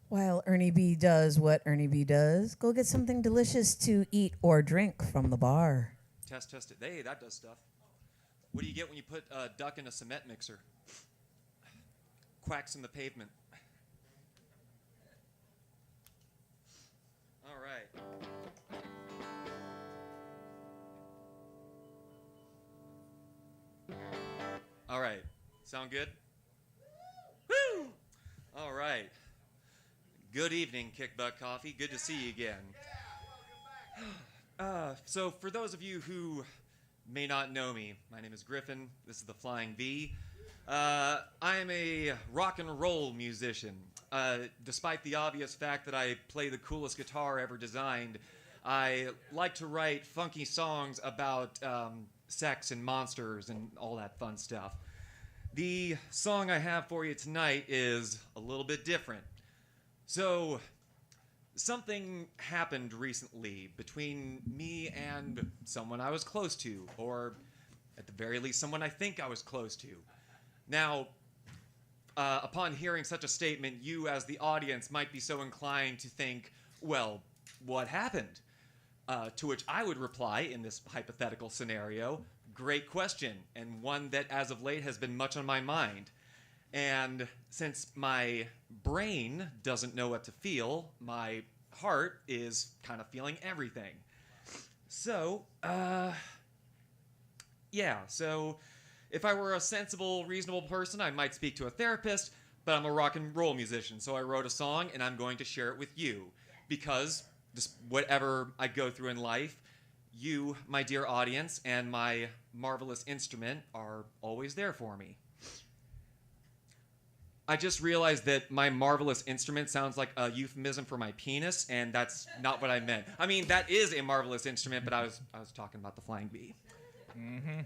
While Ernie B does what Ernie B does, go get something delicious to eat or drink from the bar. Test it. Hey, that does stuff. What do you get when you put a duck in a cement mixer? Quacks in the pavement. All right. All right. Sound good? Woo! All right. Good evening, Kick Butt Coffee. Good to see you again. So for those of you who may not know me, my name is Griffin. This is the Flying V. I am a rock and roll musician. Despite the obvious fact that I play the coolest guitar ever designed, I like to write funky songs about sex and monsters and all that fun stuff. The song I have for you tonight is a little bit different. So, something happened recently between me and someone I was close to, or at the very least, someone I think I was close to. Now, upon hearing such a statement, you as the audience might be so inclined to think, well, what happened? To which I would reply in this hypothetical scenario, great question, and one that as of late has been much on my mind. And since my brain doesn't know what to feel, my heart is kind of feeling everything. So, so if I were a sensible, reasonable person, I might speak to a therapist, but I'm a rock and roll musician, so I wrote a song and I'm going to share it with you. Because just whatever I go through in life, you, my dear audience, and my marvelous instrument are always there for me. I just realized that my marvelous instrument sounds like a euphemism for my penis, and that's not what I meant. I mean, that is a marvelous instrument, but I was talking about the flying bee. Mm-hmm.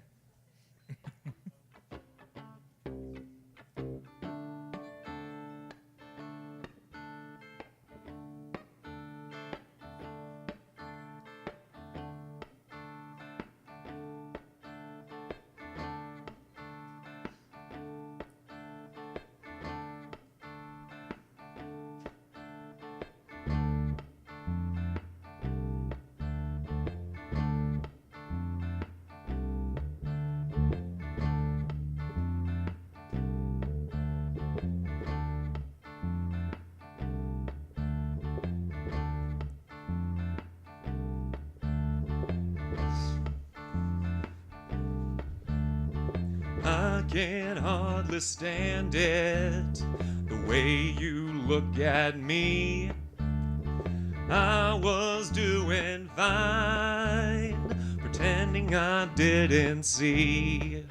I can hardly stand it, the way you look at me. I was doing fine, pretending I didn't see.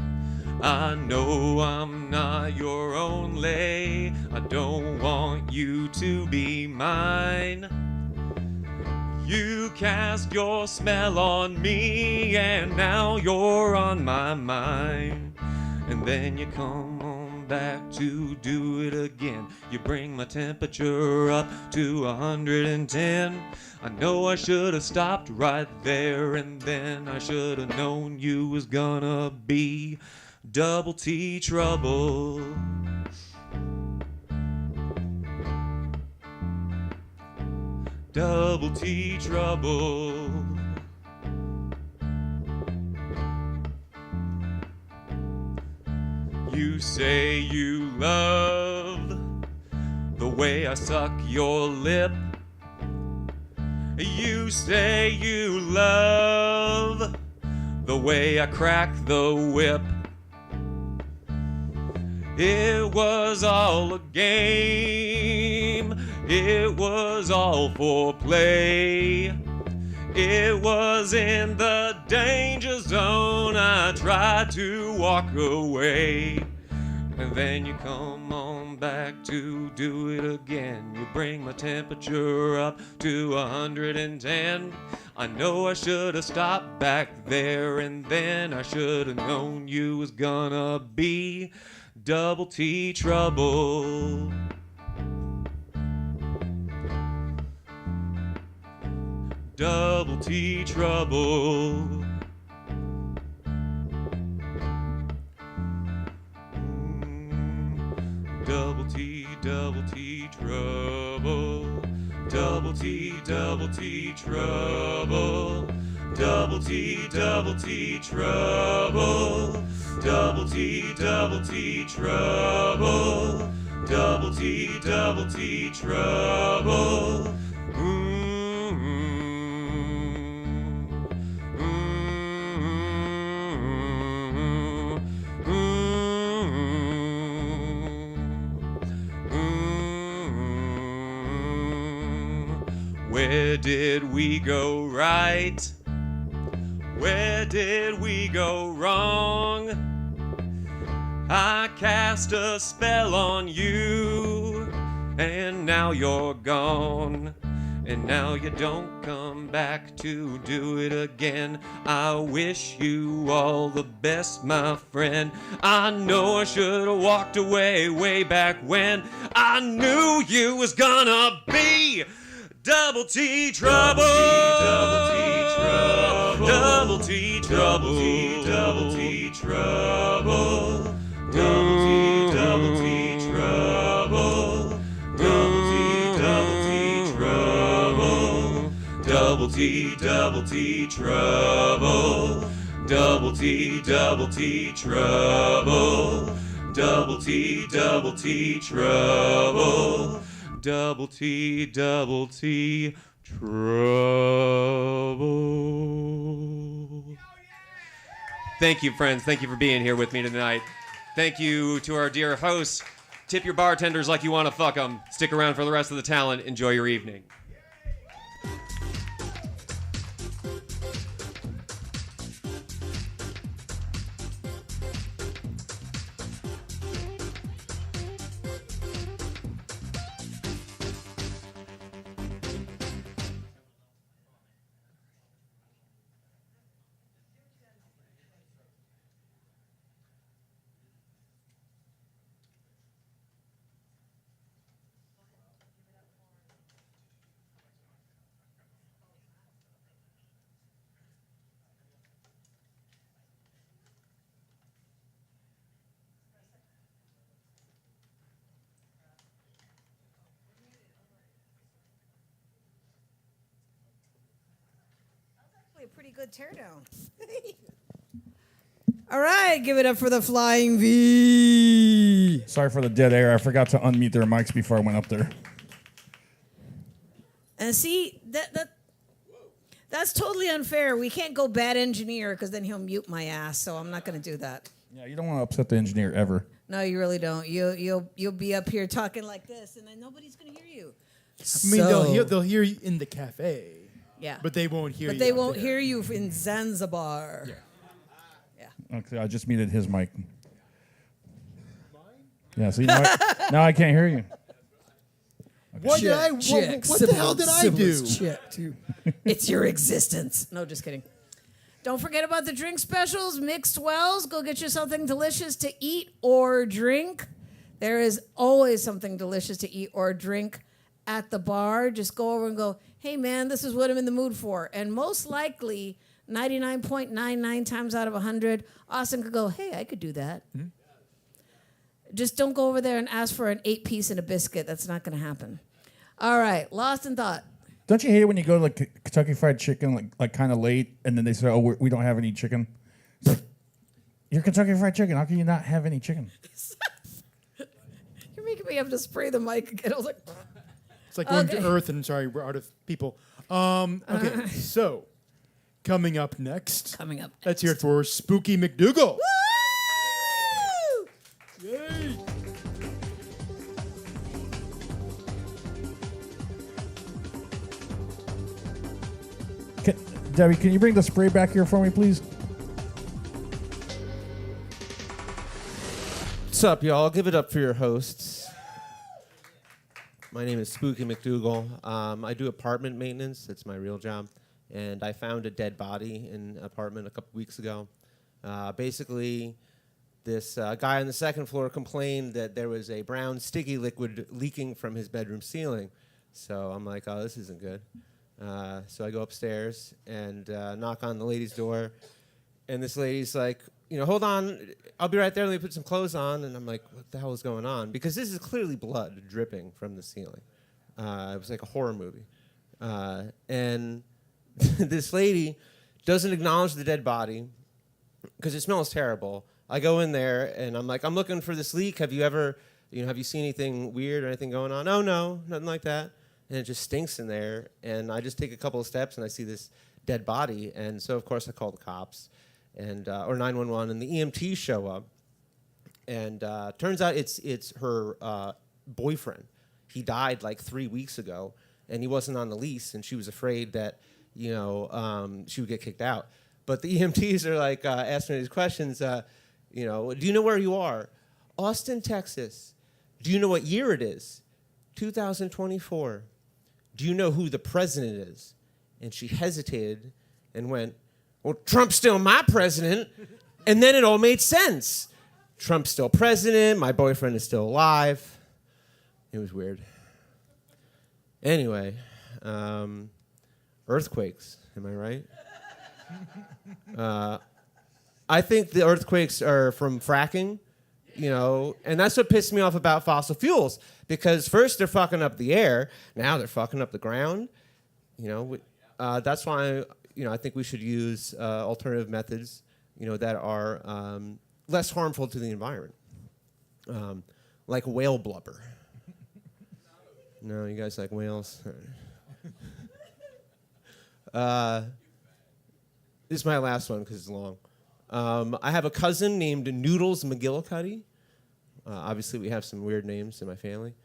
I know I'm not your only, I don't want you to be mine. You cast your smell on me, and now you're on my mind. And then you come on back to do it again. You bring my temperature up to 110. I know I should have stopped right there and then. I should have known you was gonna be double T trouble. Double T trouble. You say you love the way I suck your lip. You say you love the way I crack the whip. It was all a game. It was all for play. It was in the danger zone. I tried to walk away. And then you come on back to do it again. You bring my temperature up to 110. I know I should have stopped back there and then. I should have known you was gonna be double T trouble. Double T trouble. Double T trouble. Double T trouble. Double T trouble. Double T trouble. Double T trouble. Where did we go right? Where did we go wrong? I cast a spell on you, and now you're gone. And now you don't come back to do it again. I wish you all the best, my friend. I know I should have walked away way back when. I knew you was gonna be double T trouble. Double T trouble. Double T trouble. Double T trouble. Double T trouble. Double T trouble. Double T trouble. Double T trouble. Double T trouble. Double T trouble. Thank you, friends. Thank you for being here with me tonight. Thank you to our dear hosts. Tip your bartenders like you want to fuck them. Stick around for the rest of the talent. Enjoy your evening. pretty good teardown. All right, give it up for the Flying V. Sorry for the dead air. I forgot to unmute their mics before I went up there. And see, that's totally unfair. We can't go bad engineer because then he'll mute my ass, so I'm not going to do that. Yeah, you don't want to upset the engineer ever. No, you really don't. You'll be up here talking like this, and then nobody's going to hear you. I mean, they'll hear you in the cafe. Yeah. But they won't hear you. But they out won't there. hear you in Zanzibar. Yeah. Okay, I just muted his mic. Yeah, see, now I can't hear you. What did I? What the hell did I do? Check, too. It's your existence. No, just kidding. Don't forget about the drink specials, mixed wells. Go get you something delicious to eat or drink. There is always something delicious to eat or drink at the bar. Just go over and go, hey, man, this is what I'm in the mood for. And most likely, 99.99 times out of 100, Austin could go, hey, I could do that. Mm-hmm. Just don't go over there and ask for an 8-piece and a biscuit. That's not going to happen. All right, lost in thought. Don't you hate it when you go to like Kentucky Fried Chicken like kind of late, and then they say, "Oh, we don't have any chicken." It's like, you're Kentucky Fried Chicken. How can you not have any chicken? You're making me have to spray the mic again. I was like, It's like going to Earth, and sorry, we're out of people. Okay, so coming up next. Let's hear it for Spooky McDougal. woo! Yay! Debbie, can you bring the spray back here for me, please? What's up, y'all? Give it up for your hosts. My name is Spooky McDougal. I do apartment maintenance. That's my real job. And I found a dead body in an apartment a couple weeks ago. Basically, this guy on the second floor complained that there was a brown sticky liquid leaking from his bedroom ceiling. So I'm like, oh, this isn't good. So I go upstairs and knock on the lady's door. And this lady's like, hold on. I'll be right there. Let me put some clothes on. And I'm like, what the hell is going on? Because this is clearly blood dripping from the ceiling. It was like a horror movie. And this lady doesn't acknowledge the dead body because it smells terrible. I go in there and I'm like, I'm looking for this leak. Have you ever, have you seen anything weird or anything going on? Oh, no, nothing like that. And it just stinks in there. And I just take a couple of steps and I see this dead body. And so, of course, I call the cops and or 911, and the EMTs show up. And turns out it's her boyfriend. He died like 3 weeks ago, and he wasn't on the lease, and she was afraid that, she would get kicked out. But the EMTs are like asking her these questions. Do you know where you are? Austin, Texas. Do you know what year it is? 2024. Do you know who the president is? And she hesitated and went, well, Trump's still my president. And then it all made sense. Trump's still president. My boyfriend is still alive. It was weird. Anyway, earthquakes. Am I right? I think the earthquakes are from fracking, and that's what pissed me off about fossil fuels. Because first they're fucking up the air, now they're fucking up the ground. That's why I think we should use alternative methods, that are less harmful to the environment, like whale blubber. No, you guys like whales? This is my last one because it's long. I have a cousin named Noodles McGillicuddy. Obviously, we have some weird names in my family.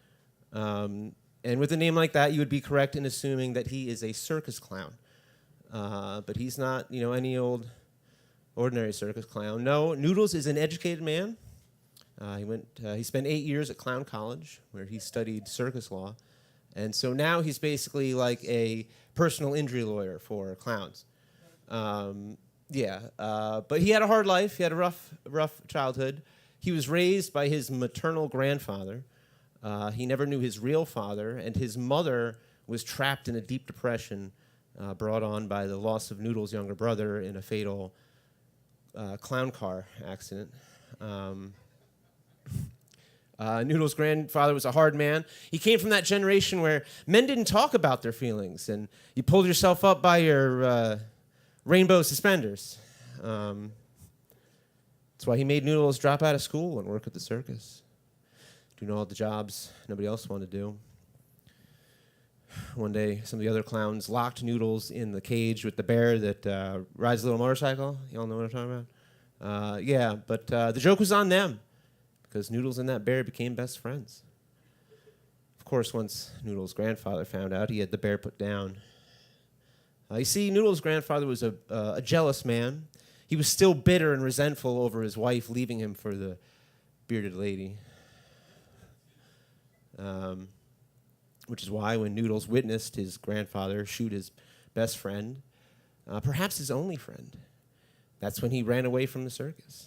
And with a name like that, you would be correct in assuming that he is a circus clown. But he's not, any old ordinary circus clown. No, Noodles is an educated man. He spent 8 years at Clown College, where he studied circus law. And so now he's basically like a personal injury lawyer for clowns. But he had a hard life. He had a rough childhood. He was raised by his maternal grandfather. He never knew his real father, and his mother was trapped in a deep depression brought on by the loss of Noodles' younger brother in a fatal clown car accident. Noodles' grandfather was a hard man. He came from that generation where men didn't talk about their feelings, and you pulled yourself up by your rainbow suspenders. That's why he made Noodles drop out of school and work at the circus, doing all the jobs nobody else wanted to do. One day, some of the other clowns locked Noodles in the cage with the bear that rides a little motorcycle. You all know what I'm talking about? But the joke was on them because Noodles and that bear became best friends. Of course, once Noodles' grandfather found out, he had the bear put down. You see, Noodles' grandfather was a jealous man. He was still bitter and resentful over his wife leaving him for the bearded lady. Which is why when Noodles witnessed his grandfather shoot his best friend, perhaps his only friend, that's when he ran away from the circus.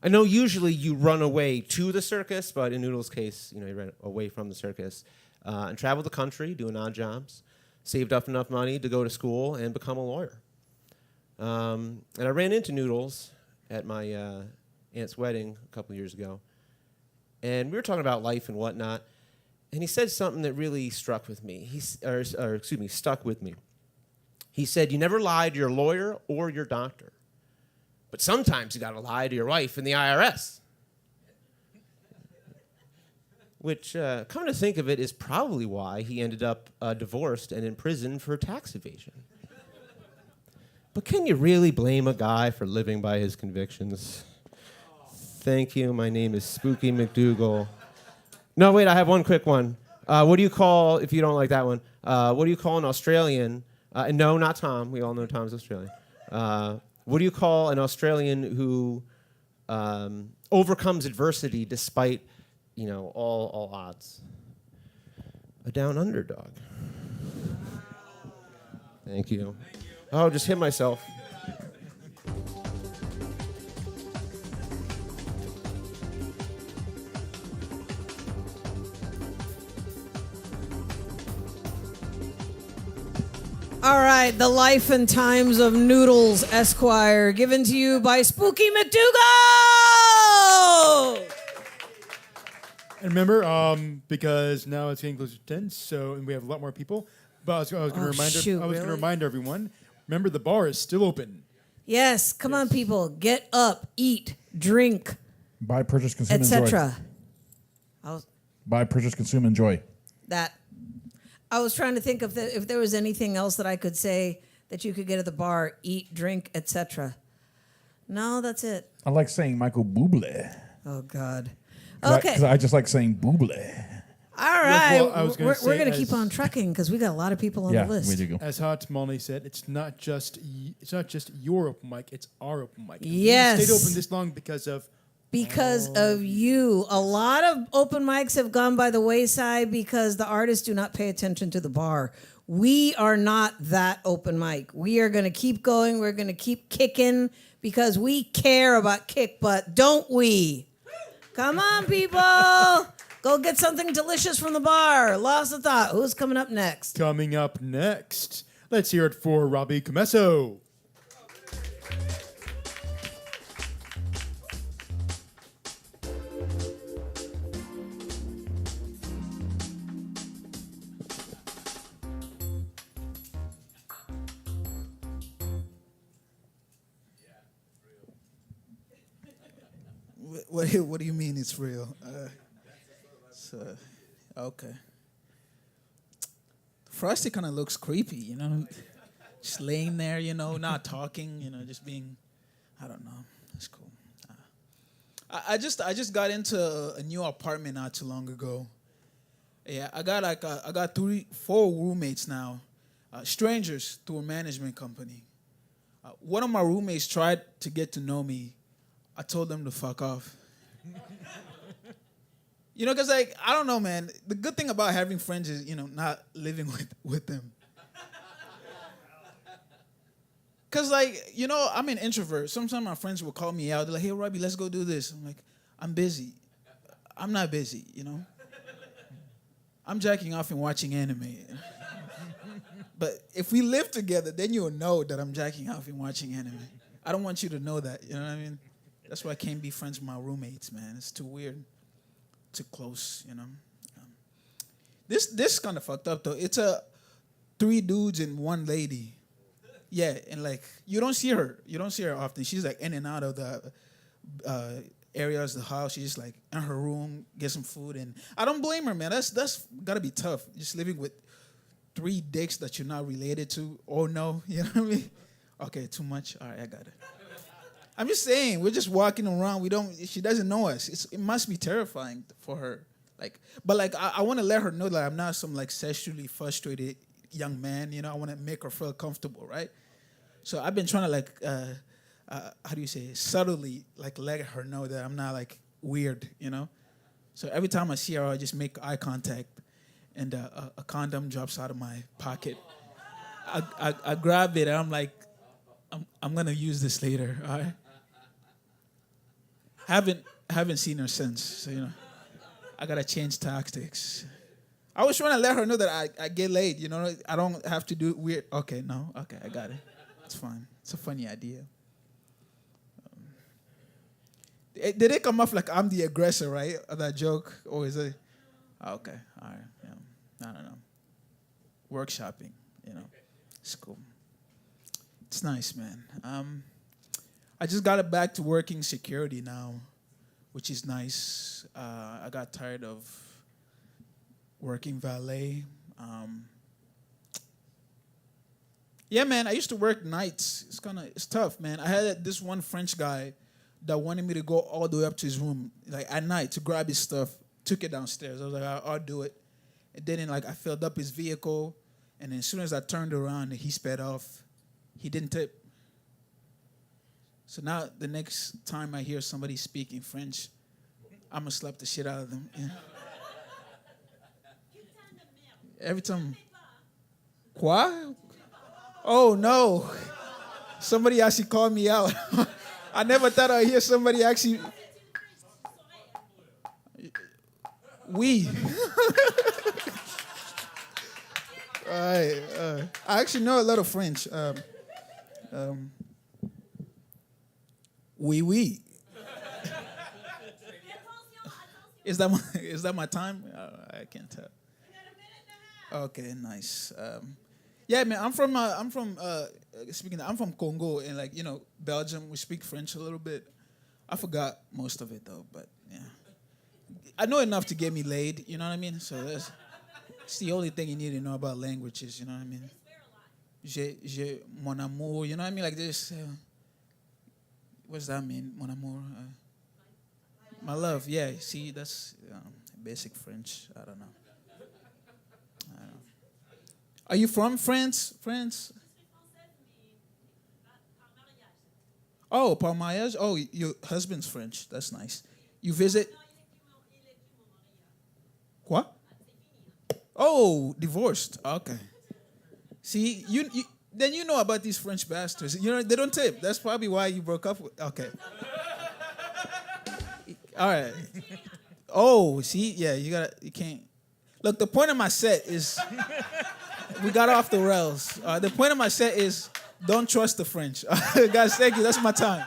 I know usually you run away to the circus, but in Noodles' case, he ran away from the circus and traveled the country doing odd jobs, saved up enough money to go to school and become a lawyer. And I ran into Noodles at my aunt's wedding a couple years ago, and we were talking about life and whatnot. And he said something that really stuck with me. Stuck with me. He said, "You never lie to your lawyer or your doctor, but sometimes you got to lie to your wife and the IRS." Which, come to think of it, is probably why he ended up divorced and in prison for tax evasion. But can you really blame a guy for living by his convictions? Thank you. My name is Spooky McDougal. No, wait, I have one quick one. What do you call, if you don't like that one, what do you call an Australian? And no, not Tom. We all know Tom's Australian. What do you call an Australian who overcomes adversity despite, all odds? A down underdog. Thank you. Oh, just hit myself. All right, the life and times of Noodles Esquire, given to you by Spooky McDougal. And remember, because now it's getting closer to 10, and we have a lot more people. But I was going to remind everyone. Remember, the bar is still open. Yes, come on, people, get up, eat, drink, Buy, purchase, consume, enjoy. etc. Buy, purchase, consume, enjoy. That. I was trying to think if there was anything else that I could say that you could get at the bar, eat, drink, etc. No, that's it. I like saying Michael Bublé. Oh, God. Okay. Because I just like saying Bublé. All right. Well, we're going to keep on trucking because we got a lot of people on the list. we do go. As Hot Molly said, it's not just your open mic, it's our open mic. Yes. We stayed open this long because of you. A lot of open mics have gone by the wayside because the artists do not pay attention to the bar. We are not that open mic. We are going to keep going. We're going to keep kicking because we care about kick butt, don't we? Come on, people. Go get something delicious from the bar. Lost the thought. Who's coming up next? Coming up next, let's hear it for Robbie Comesso. What do you mean it's real? Okay. Frosty kind of looks creepy, just laying there, not talking, just being, I don't know. It's cool. I just got into a new apartment not too long ago. Yeah, I got 4 roommates now, strangers through a management company. One of my roommates tried to get to know me. I told them to fuck off. Because, I don't know, man. The good thing about having friends is, not living with them. Because, I'm an introvert. Sometimes my friends will call me out. They're like, "Hey, Robbie, let's go do this." I'm like, "I'm busy." I'm not busy, I'm jacking off and watching anime. But if we live together, then you'll know that I'm jacking off and watching anime. I don't want you to know that, you know what I mean? That's why I can't be friends with my roommates, man. It's too weird. Too close, This is kind of fucked up, though. It's 3 dudes and 1 lady. Yeah, and like you don't see her. You don't see her often. She's like in and out of the areas of the house. She's just like in her room, get some food, and I don't blame her, man. That's gotta be tough. Just living with 3 dicks that you're not related to. Oh no, you know what I mean? Okay, too much. All right, I got it. I'm just saying, we're just walking around. She doesn't know us. It must be terrifying for her. But I want to let her know that I'm not some like sexually frustrated young man. You know, I want to make her feel comfortable, right? So I've been trying to how do you say it? Subtly let her know that I'm not like weird, you know. So every time I see her, I just make eye contact, and a condom drops out of my pocket. I grab it, and I'm like, I'm gonna use this later. All right. Haven't seen her since, so you know, I gotta change tactics. I was trying to let her know that I get laid. You know, I don't have to do weird. Okay, no, okay, I got it. It's fine. It's a funny idea. Did it come off like I'm the aggressor, right? Of that joke, or is it? Okay, all right. Yeah. I don't know. Workshopping, you know, it's cool. It's nice, man. I just got back to working security now, which is nice. I got tired of working valet. Yeah, man, I used to work nights. It's tough, man. I had this one French guy that wanted me to go all the way up to his room, like at night, to grab his stuff. Took it downstairs. I was like, I'll do it. And then I filled up his vehicle, and then as soon as I turned around, he sped off. He didn't tip. So now the next time I hear somebody speaking French, I'm gonna slap the shit out of them. Yeah. Every time. Quoi? Oh no. Somebody actually called me out. I never thought I'd hear somebody actually. Oui. Right. I actually know a lot of French. Oui, oui. Is that my time? I can't tell. Okay, nice. Yeah, man. I'm from Congo, and Belgium. We speak French a little bit. I forgot most of it though, but yeah, I know enough to get me laid. You know what I mean? So it's the only thing you need to know about languages. You know what I mean? J'ai mon amour. You know what I mean? Like this. What does that mean? Mon amour. My love. Yeah. See, that's basic French. I don't know. Are you from France? France? Oh, par mariage? Oh, your husband's French. That's nice. You visit? What? Oh, divorced. Okay. See, then you know about these French bastards. You know, they don't tip. That's probably why you broke up with. Okay. All right. Oh, see, yeah, you can't. Look, the point of my set is. We got off the rails. The point of my set is don't trust the French. Guys, thank you. That's my time.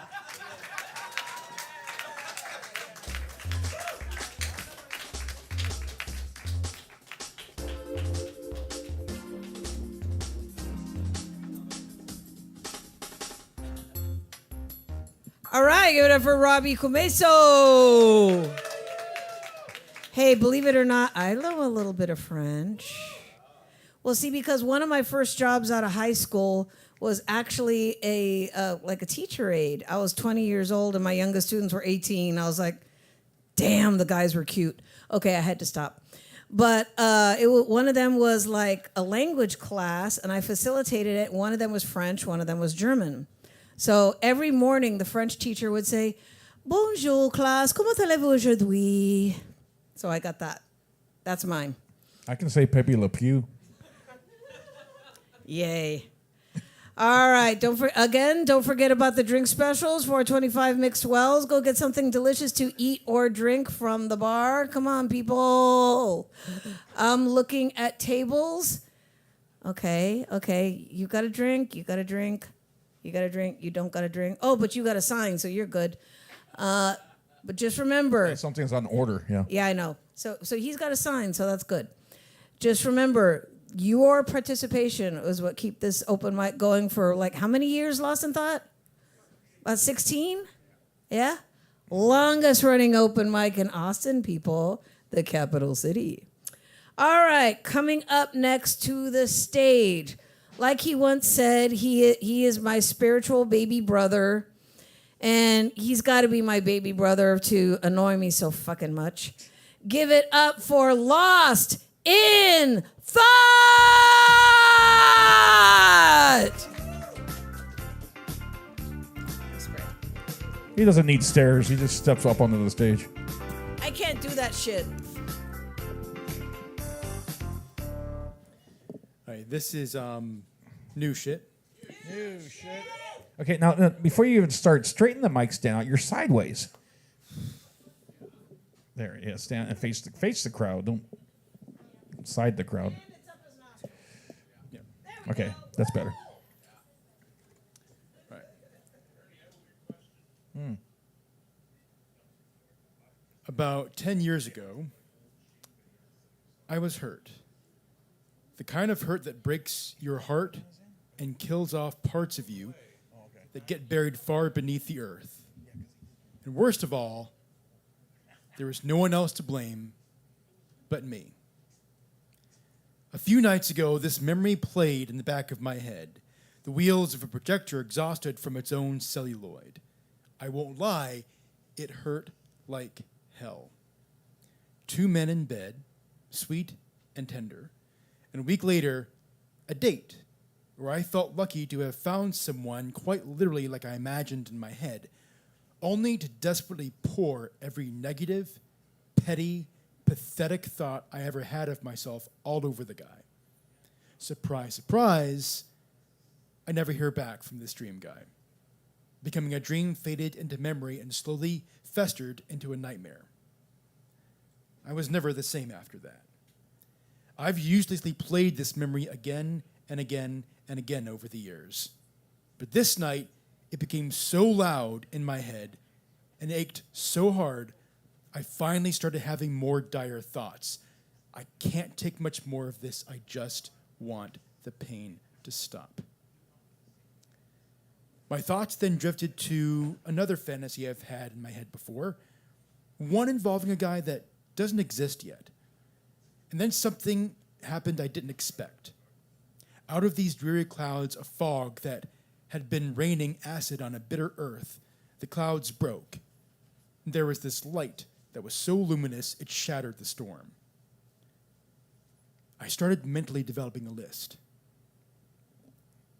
All right, give it up for Robbie Cumeso. Hey, believe it or not, I know a little bit of French. Well, see, because one of my first jobs out of high school was actually a teacher aide. I was 20 years old and my youngest students were 18. I was like, damn, the guys were cute. Okay, I had to stop. But one of them was like a language class, and I facilitated it. One of them was French, one of them was German. So every morning, the French teacher would say, "Bonjour, classe, comment allez-vous aujourd'hui?" So I got that. That's mine. I can say Pepe Le Pew. Yay. All right. Don't forget about the drink specials. $4.25 mixed wells. Go get something delicious to eat or drink from the bar. Come on, people. I'm looking at tables. Okay. You got a drink. You got a drink. You got a drink. You don't got a drink. Oh, but you got a sign, so you're good. But just remember. Yeah, something's on order. Yeah. Yeah, I know. So he's got a sign, so that's good. Just remember, your participation was what keep this open mic going for like how many years, Lost in Thought? About 16? Yeah? Longest running open mic in Austin, people, the capital city. All right, coming up next to the stage. Like he once said, he is my spiritual baby brother, and he's got to be my baby brother to annoy me so fucking much. Give it up for Lost in Thought! He doesn't need stairs. He just steps up onto the stage. I can't do that shit. All right, this is new shit. Okay, now before you even start, straighten the mics down. You're sideways. There, yeah, stand and face the crowd. Don't side the crowd. Yeah. Okay, that's better. Right. About 10 years ago, I was hurt. The kind of hurt that breaks your heart and kills off parts of you that get buried far beneath the earth. And worst of all, there was no one else to blame but me. A few nights ago, this memory played in the back of my head, the wheels of a projector exhausted from its own celluloid. I won't lie, it hurt like hell. 2 men in bed, sweet and tender, and a week later, a date where I felt lucky to have found someone quite literally like I imagined in my head, only to desperately pour every negative, petty, pathetic thought I ever had of myself all over the guy. Surprise, surprise, I never hear back from this dream guy. Becoming a dream faded into memory and slowly festered into a nightmare. I was never the same after that. I've uselessly played this memory again and again and again over the years. But this night, it became so loud in my head and ached so hard, I finally started having more dire thoughts. I can't take much more of this. I just want the pain to stop. My thoughts then drifted to another fantasy I've had in my head before, one involving a guy that doesn't exist yet. And then something happened I didn't expect. Out of these dreary clouds, a fog that had been raining acid on a bitter earth, the clouds broke. And there was this light that was so luminous it shattered the storm. I started mentally developing a list.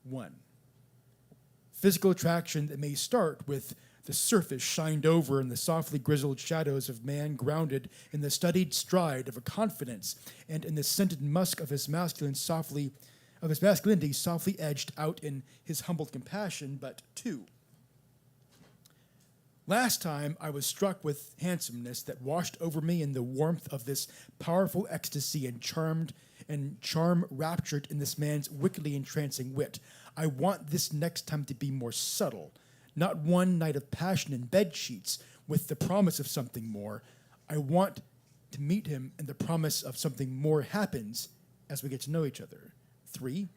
1. Physical attraction that may start with the surface shined over in the softly grizzled shadows of man grounded in the studied stride of a confidence and in the scented musk of his masculinity softly edged out in his humbled compassion. But 2. Last time I was struck with handsomeness that washed over me in the warmth of this powerful ecstasy and charm raptured in this man's wickedly entrancing wit. I want this next time to be more subtle, not one night of passion in bed sheets with the promise of something more. I want to meet him and the promise of something more happens as we get to know each other. 3,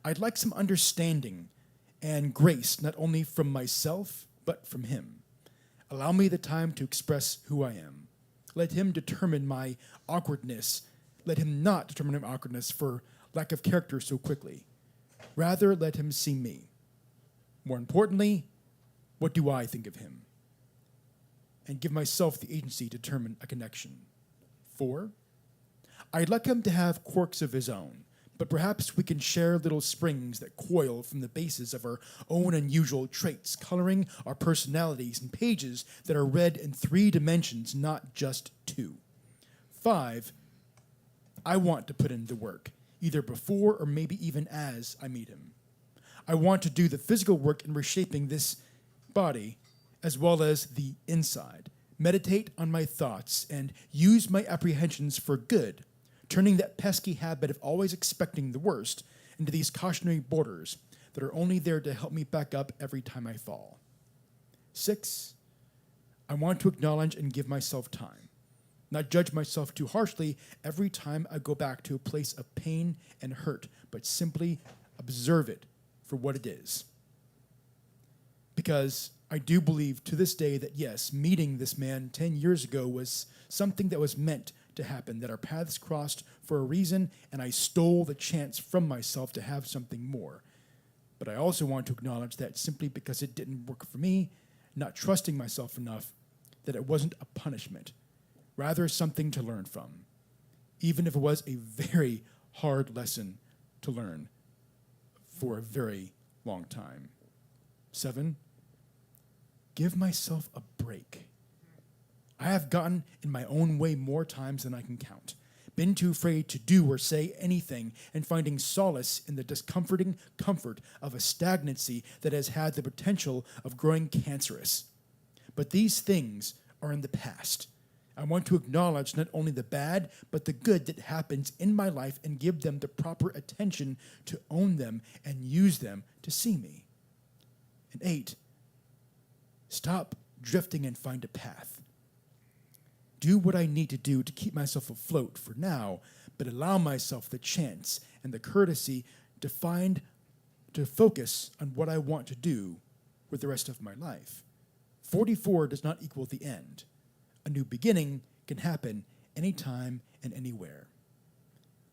I'd like some understanding and grace, not only from myself, but from him. Allow me the time to express who I am. Let him determine my awkwardness. Let him not determine my awkwardness for lack of character so quickly. Rather, let him see me. More importantly, what do I think of him? And give myself the agency to determine a connection. 4, I'd like him to have quirks of his own, but perhaps we can share little springs that coil from the bases of our own unusual traits, coloring our personalities in pages that are read in 3 dimensions, not just 2. 5, I want to put in the work, either before or maybe even as I meet him. I want to do the physical work in reshaping this body as well as the inside, meditate on my thoughts, and use my apprehensions for good, turning that pesky habit of always expecting the worst into these cautionary borders that are only there to help me back up every time I fall. 6, I want to acknowledge and give myself time. not judge myself too harshly every time I go back to a place of pain and hurt, but simply observe it for what it is. Because I do believe to this day that yes, meeting this man 10 years ago was something that was meant to happen, that our paths crossed for a reason, and I stole the chance from myself to have something more. But I also want to acknowledge that simply because it didn't work for me, not trusting myself enough, that it wasn't a punishment, rather something to learn from, even if it was a very hard lesson to learn for a very long time. 7, give myself a break. I have gotten in my own way more times than I can count, been too afraid to do or say anything, and finding solace in the discomforting comfort of a stagnancy that has had the potential of growing cancerous. But these things are in the past. I want to acknowledge not only the bad, but the good that happens in my life and give them the proper attention to own them and use them to see me. And 8, stop drifting and find a path. Do what I need to do to keep myself afloat for now, but allow myself the chance and the courtesy to focus on what I want to do with the rest of my life. 44 does not equal the end. A new beginning can happen anytime and anywhere.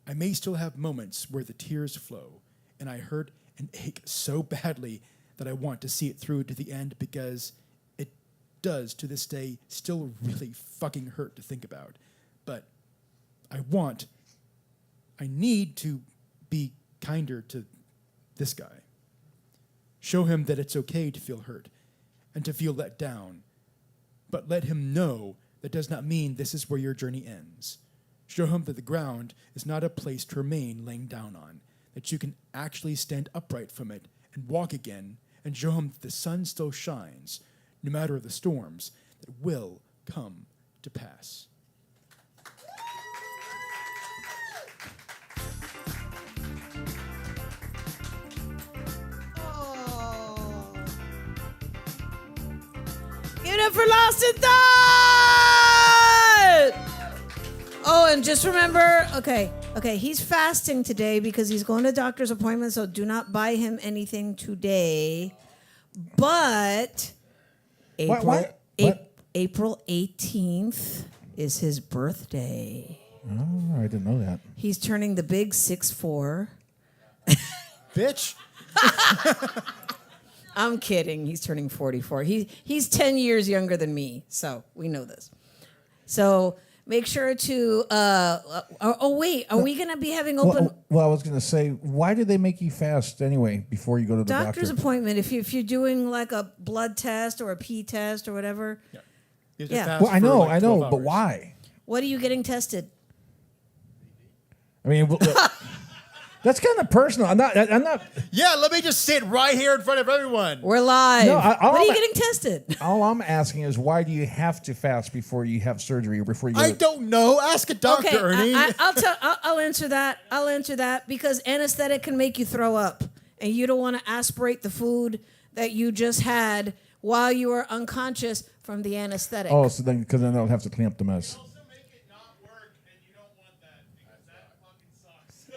I may still have moments where the tears flow, and I hurt and ache so badly that I want to see it through to the end, because it does, to this day, still really fucking hurt to think about. But I need to be kinder to this guy. Show him that it's okay to feel hurt and to feel let down, but let him know that does not mean this is where your journey ends. Show him that the ground is not a place to remain laying down on, that you can actually stand upright from it and walk again, and show him that the sun still shines, no matter the storms that will come to pass. Give it up for Lost in Thought! Oh, and just remember, okay, he's fasting today because he's going to doctor's appointment, so do not buy him anything today. But April 18th is his birthday. Oh, I didn't know that. He's turning the big 6'4". Bitch! I'm kidding. He's turning 44. He's 10 years younger than me, so we know this. So make sure to. Wait, are we going to be having open? Well, I was going to say, why do they make you fast anyway before you go to the Doctor's doctor? appointment. If you're doing like a blood test or a pee test or whatever. Yeah. You have to Yeah. fast Well, I for know, like 12 but hours. why? What are you getting tested? I mean, that's kind of personal. I'm not. Yeah, let me just sit right here in front of everyone. We're live. No, what are you getting tested? All I'm asking is, why do you have to fast before you have surgery or before you? I don't know. Ask a doctor, Okay, Ernie. I'll answer that. I'll answer that because anesthetic can make you throw up, and you don't want to aspirate the food that you just had while you were unconscious from the anesthetic. Oh, so then because then they'll have to clean up the mess.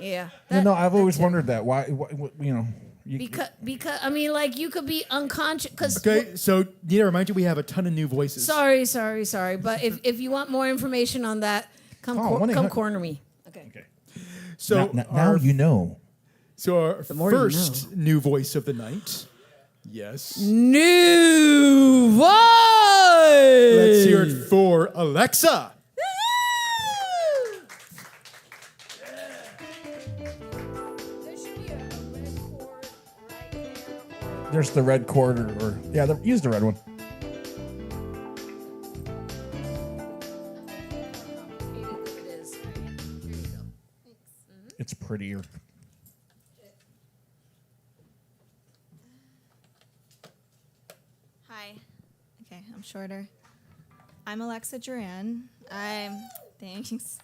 Yeah. No, I've always wondered that. Why? You know. Because I mean, like you could be unconscious. Cause Okay, so need to remind you we have a ton of new voices. Sorry. But if you want more information on that, come corner me. Okay. So now you know. So our more you first new voice of the night. Yes. New voice. Let's hear it for Alexa. There's the red cord, or use the red one. It's prettier. Hi. Okay, I'm shorter. I'm Alexa Duran. Thanks.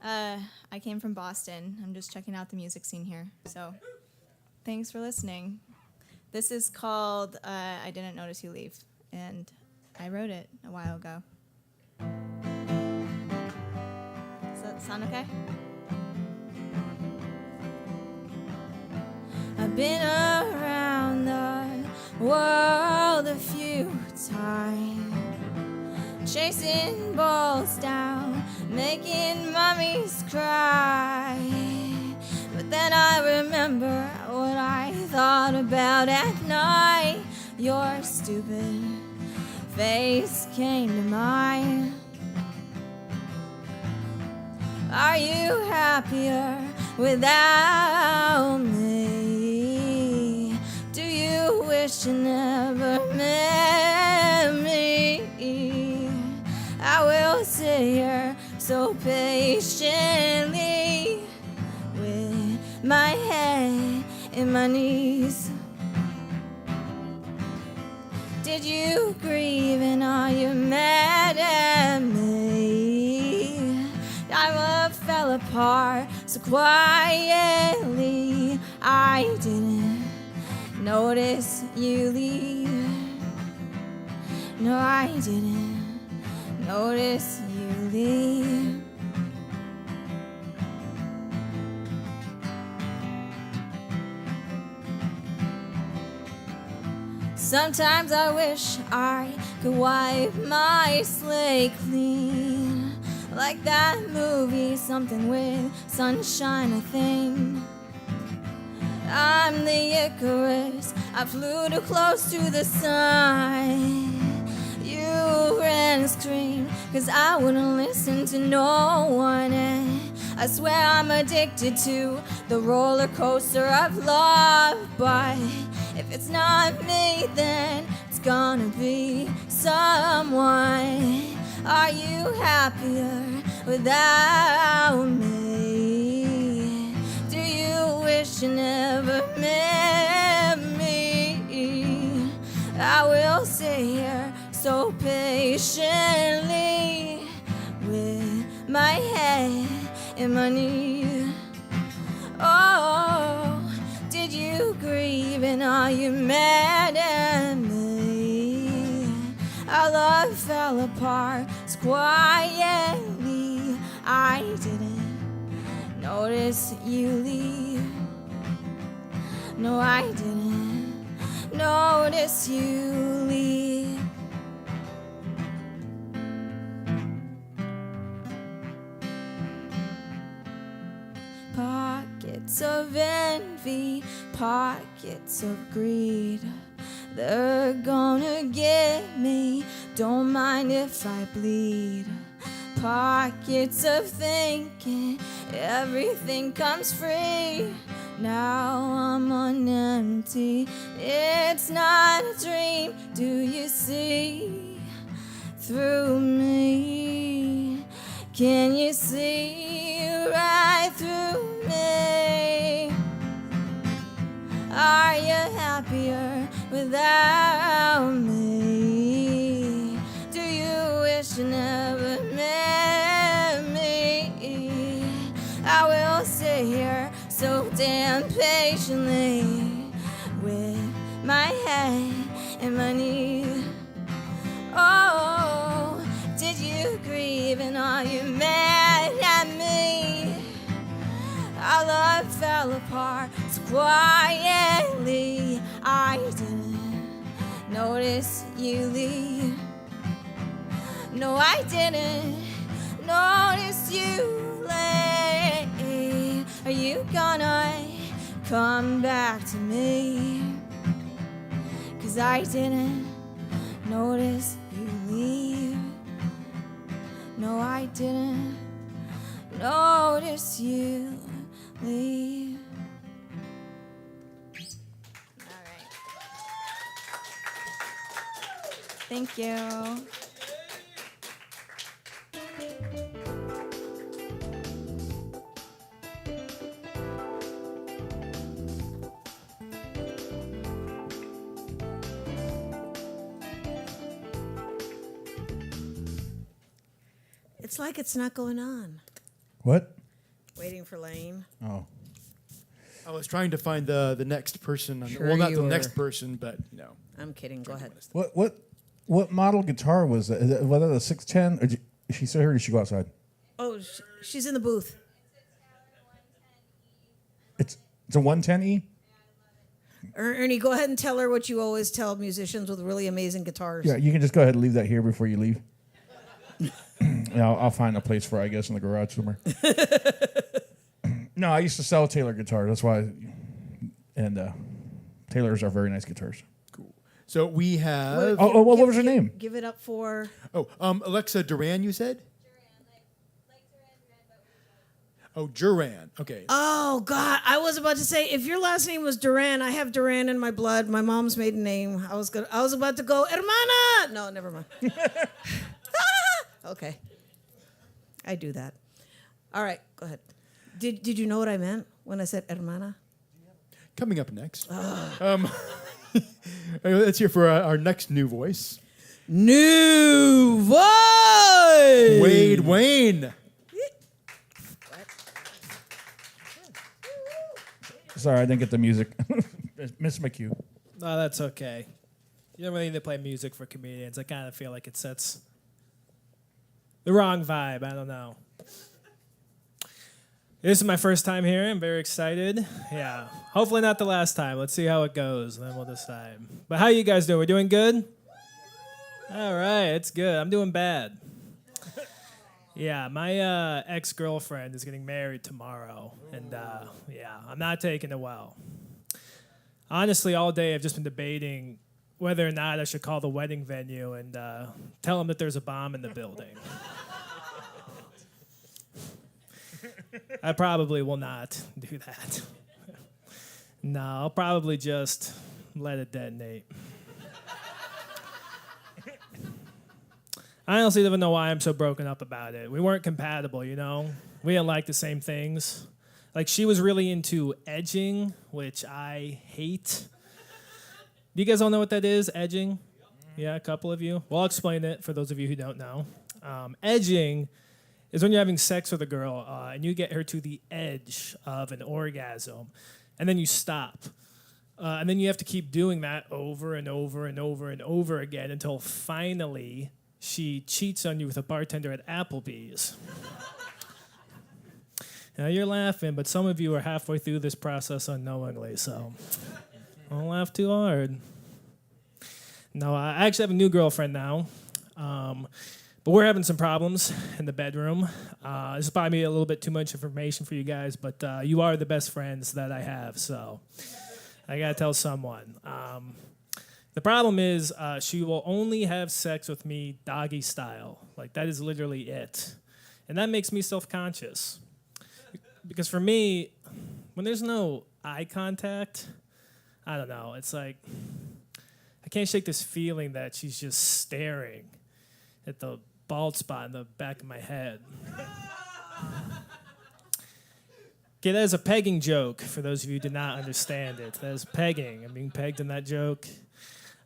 I came from Boston. I'm just checking out the music scene here. So, thanks for listening. This is called I Didn't Notice You Leave, and I wrote it a while ago. Sound okay? I've been around the world a few times, chasing balls down, making mummies cry. But then I remember what I thought about at night. Your stupid face came to mind. Are you happier without me? Do you wish you never met me? I will sit here so patiently with my head in my knees. Did you grieve and are you mad at me? I fell apart so quietly. I didn't notice you leave. No, I didn't notice you leave. Sometimes I wish I could wipe my slate clean, like that movie, something with sunshine, I think. I'm the Icarus, I flew too close to the sun. You ran and screamed, 'cause I wouldn't listen to no one. And I swear I'm addicted to the roller coaster of love. But if it's not me, then it's gonna be someone. Are you happier without me? Do you wish you never met me? I will sit here so patiently with my head in my knee. Oh, did you grieve and are you mad at me? Our love fell apart so quietly. I didn't notice you leave. No, I didn't notice you leave. Pockets of envy, pockets of greed. They're gonna get me, don't mind if I bleed. Pockets of thinking everything comes free. Now I'm on empty, it's not a dream. Do you see through me? Can you see right through me? Are you happier without me? Do you wish you never met me? I will sit here so damn patiently with my head in my knee. Oh, did you grieve and are you mad at me? Our love fell apart so quietly. I didn't notice you leave. No, I didn't notice you leave. Are you gonna come back to me? 'Cause I didn't notice you leave. No, I didn't notice you leave. All right. Thank you. It's like it's not going on. What? Waiting for Lane. Oh. I was trying to find the next person. Sure Well, not you the were. next person, but no. I'm kidding. Go ahead. What model guitar was that? Was that a 610? Or did she say her? Or did she go outside? Oh, she's in the booth. It's a 110E. Ernie, go ahead and tell her what you always tell musicians with really amazing guitars. Yeah, you can just go ahead and leave that here before you leave. Yeah, I'll find a place for it, I guess, in the garage somewhere. No, I used to sell Taylor guitars. That's why. And Taylors are very nice guitars. So we have. What was her name? Give it up for. Alexa Duran, you said? Oh, Duran. Okay. Oh God, I was about to say if your last name was Duran, I have Duran in my blood. My mom's maiden name. I was about to go hermana. No, never mind. Okay. I do that. All right, go ahead. Did you know what I meant when I said hermana? Coming up next. Let's hear for our next new voice. New voice. Wade Wayne. Sorry, I didn't get the music. Miss McHugh. Oh, that's okay. You don't really need to play music for comedians. I kind of feel like it sets the wrong vibe. I don't know. This is my first time here. I'm very excited. Yeah. Hopefully not the last time. Let's see how it goes, and then we'll decide. But how you guys doing? We're doing good? All right. It's good. I'm doing bad. Yeah, my ex-girlfriend is getting married tomorrow, and yeah, I'm not taking it well. Honestly, all day I've just been debating whether or not I should call the wedding venue and tell them that there's a bomb in the building. I probably will not do that. No, I'll probably just let it detonate. I honestly don't know why I'm so broken up about it. We weren't compatible, you know? We didn't like the same things. Like, she was really into edging, which I hate. Do you guys all know what that is, edging? Yeah, a couple of you. Well, I'll explain it for those of you who don't know. Edging is when you're having sex with a girl and you get her to the edge of an orgasm, and then you stop. And then you have to keep doing that over and over and over and over again until finally she cheats on you with a bartender at Applebee's. Now you're laughing, but some of you are halfway through this process unknowingly, so don't laugh too hard. No, I actually have a new girlfriend now, but we're having some problems in the bedroom. This is probably a little bit too much information for you guys, but you are the best friends that I have, so I gotta tell someone. The problem is she will only have sex with me doggy style. Like, that is literally it. And that makes me self-conscious. Because for me, when there's no eye contact, I don't know, it's like, I can't shake this feeling that she's just staring at the bald spot in the back of my head. Okay, that is a pegging joke, for those of you who did not understand it. That is pegging. I'm being pegged in that joke.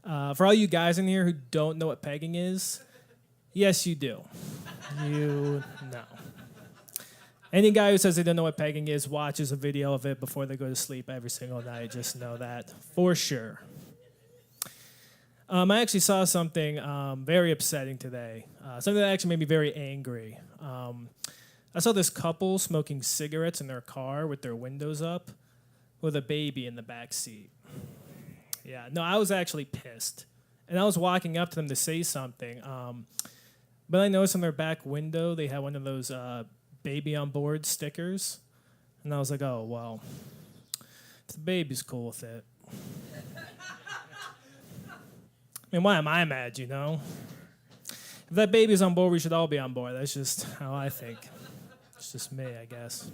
For all you guys in here who don't know what pegging is, yes, you do. You know. Any guy who says they don't know what pegging is watches a video of it before they go to sleep every single night. Just know that for sure. I actually saw something very upsetting today. Something that actually made me very angry. I saw this couple smoking cigarettes in their car with their windows up with a baby in the back seat. Yeah, no, I was actually pissed. And I was walking up to them to say something. But I noticed on their back window, they had one of those baby on board stickers. And I was like, oh, well, if the baby's cool with it. I mean, why am I mad, you know? If that baby's on board, we should all be on board. That's just how I think. It's just me, I guess.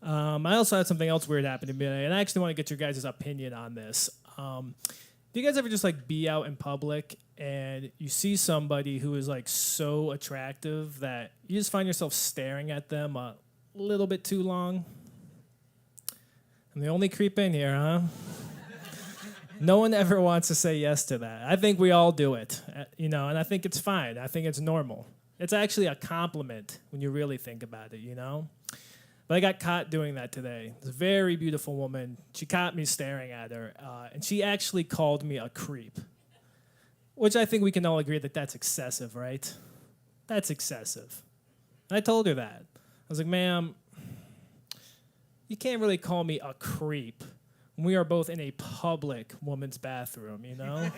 I also had something else weird happen to me today, and I actually want to get your guys' opinion on this. Do you guys ever just like be out in public and you see somebody who is like so attractive that you just find yourself staring at them a little bit too long? I'm the only creep in here, huh? No one ever wants to say yes to that. I think we all do it, you know, and I think it's fine. I think it's normal. It's actually a compliment when you really think about it, you know? But I got caught doing that today. This very beautiful woman, she caught me staring at her, and she actually called me a creep, which I think we can all agree that that's excessive, right? That's excessive. And I told her that. I was like, ma'am, you can't really call me a creep. We are both in a public woman's bathroom, you know?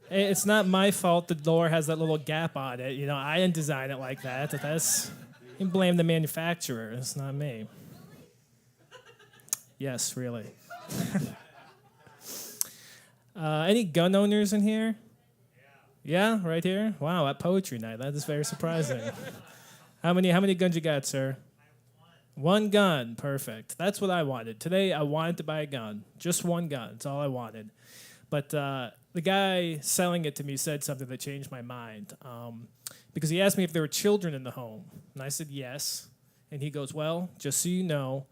It's not my fault the door has that little gap on it. You know, I didn't design it like that. You can blame the manufacturer. It's not me. Yes, really. Any gun owners in here? Yeah, right here? Wow, at poetry night. That is very surprising. How many guns you got, sir? One gun. Perfect. That's what I wanted. Today, I wanted to buy a gun. Just one gun. That's all I wanted. But the guy selling it to me said something that changed my mind. Because he asked me if there were children in the home. And I said yes. And he goes, well, just so you know,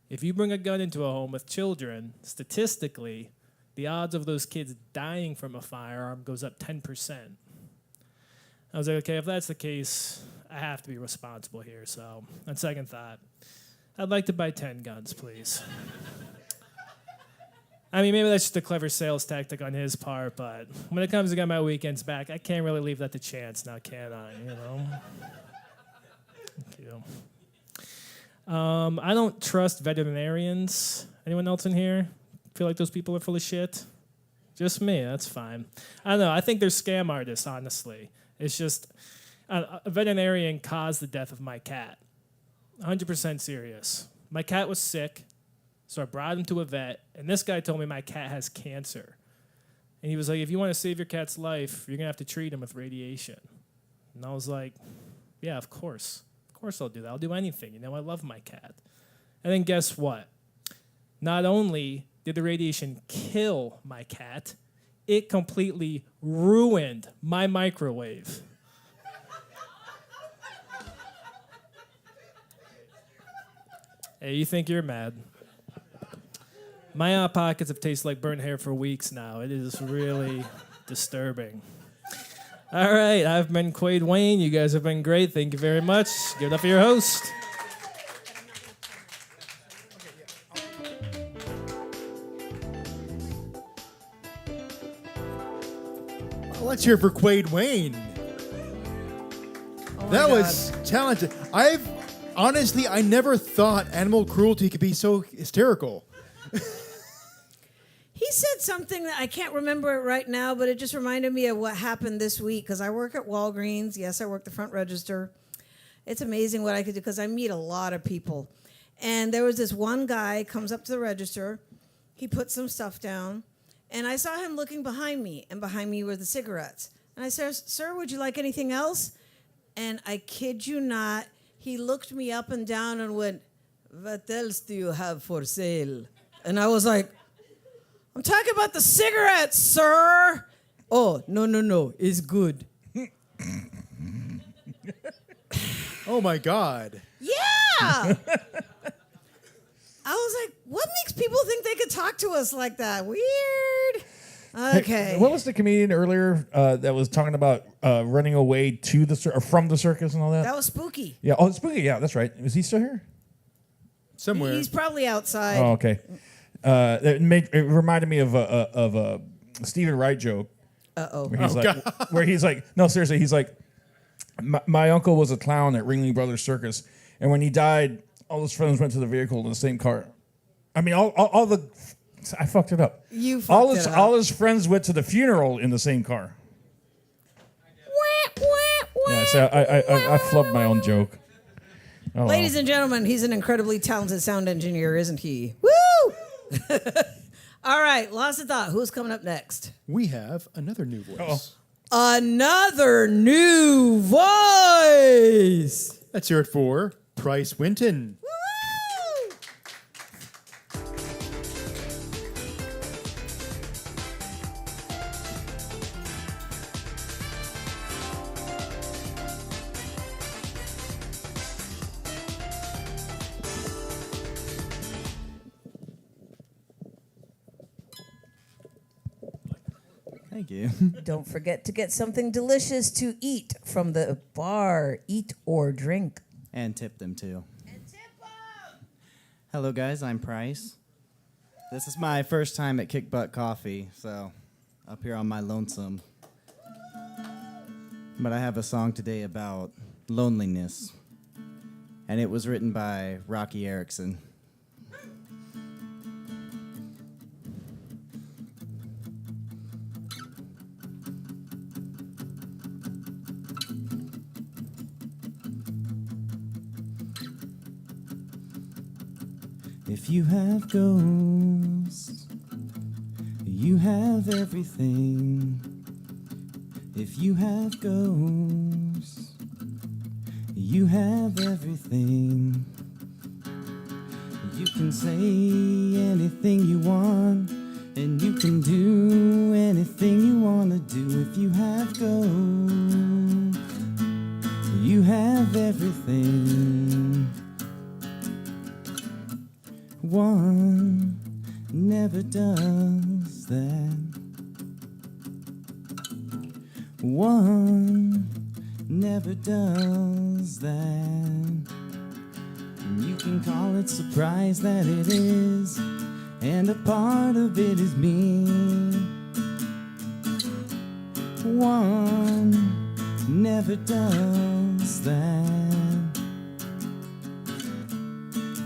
if you bring a gun into a home with children, statistically, the odds of those kids dying from a firearm goes up 10%. I was like, okay, if that's the case, I have to be responsible here. So, on second thought, I'd like to buy 10 guns, please. I mean, maybe that's just a clever sales tactic on his part, but when it comes to getting my weekends back, I can't really leave that to chance now, can I? You know? Thank you. I don't trust veterinarians. Anyone else in here feel like those people are full of shit? Just me, that's fine. I don't know, I think they're scam artists, honestly. It's just, a veterinarian caused the death of my cat. 100% serious. My cat was sick, so I brought him to a vet, and this guy told me my cat has cancer. And he was like, if you want to save your cat's life, you're going to have to treat him with radiation. And I was like, yeah, of course. Of course I'll do that. I'll do anything. You know, I love my cat. And then guess what? Not only did the radiation kill my cat, it completely ruined my microwave. Hey, you think you're mad? My Hot Pockets have tasted like burnt hair for weeks now. It is really disturbing. All right, I've been Quade Wayne. You guys have been great. Thank you very much. Give it up for your host. Let's hear it for Quade Wayne. That was talented. I never thought animal cruelty could be so hysterical. He said something that I can't remember it right now, but it just reminded me of what happened this week because I work at Walgreens. Yes, I work the front register. It's amazing what I could do because I meet a lot of people. And there was this one guy comes up to the register. He put some stuff down. And I saw him looking behind me, and behind me were the cigarettes. And I said, sir, would you like anything else? And I kid you not, he looked me up and down and went, what else do you have for sale? And I was like, I'm talking about the cigarettes, sir. Oh, no, it's good. Oh, my God. Yeah. I was like, what makes people think they could talk to us like that? Weird. Okay. What was the comedian earlier that was talking about running away to the or from the circus and all that? That was Spooky. Yeah. Oh, Spooky. Yeah, that's right. Is he still here? Somewhere. He's probably outside. Oh, okay. It reminded me of a Stephen Wright joke. Uh-oh. Where he's like, no, seriously, he's like, my uncle was a clown at Ringling Brothers Circus, and when he died, all his friends went to the vehicle in the same car. I mean, I fucked it up. You fucked it up. All his friends went to the funeral in the same car. Yeah, so I flubbed my own joke. Oh, Ladies and gentlemen, he's an incredibly talented sound engineer, isn't he? Woo! All right, lost of thought. Who's coming up next? We have another new voice. Another new voice. Let's hear it for Price Winton. Woo! Thank you. Don't forget to get something delicious to eat from the bar. Eat or drink. And tip them too. Hello guys, I'm Price. This is my first time at Kick Butt Coffee, so up here on my lonesome. but I have a song today about loneliness. And it was written by Rocky Erickson. If you have ghosts, you have everything. If you have ghosts, you have everything. You can say anything you want, and you can do anything you want to do. If you have ghosts, you have everything. One never does that. One never does that. You can call it surprise, that it is, and a part of it is me. One never does that.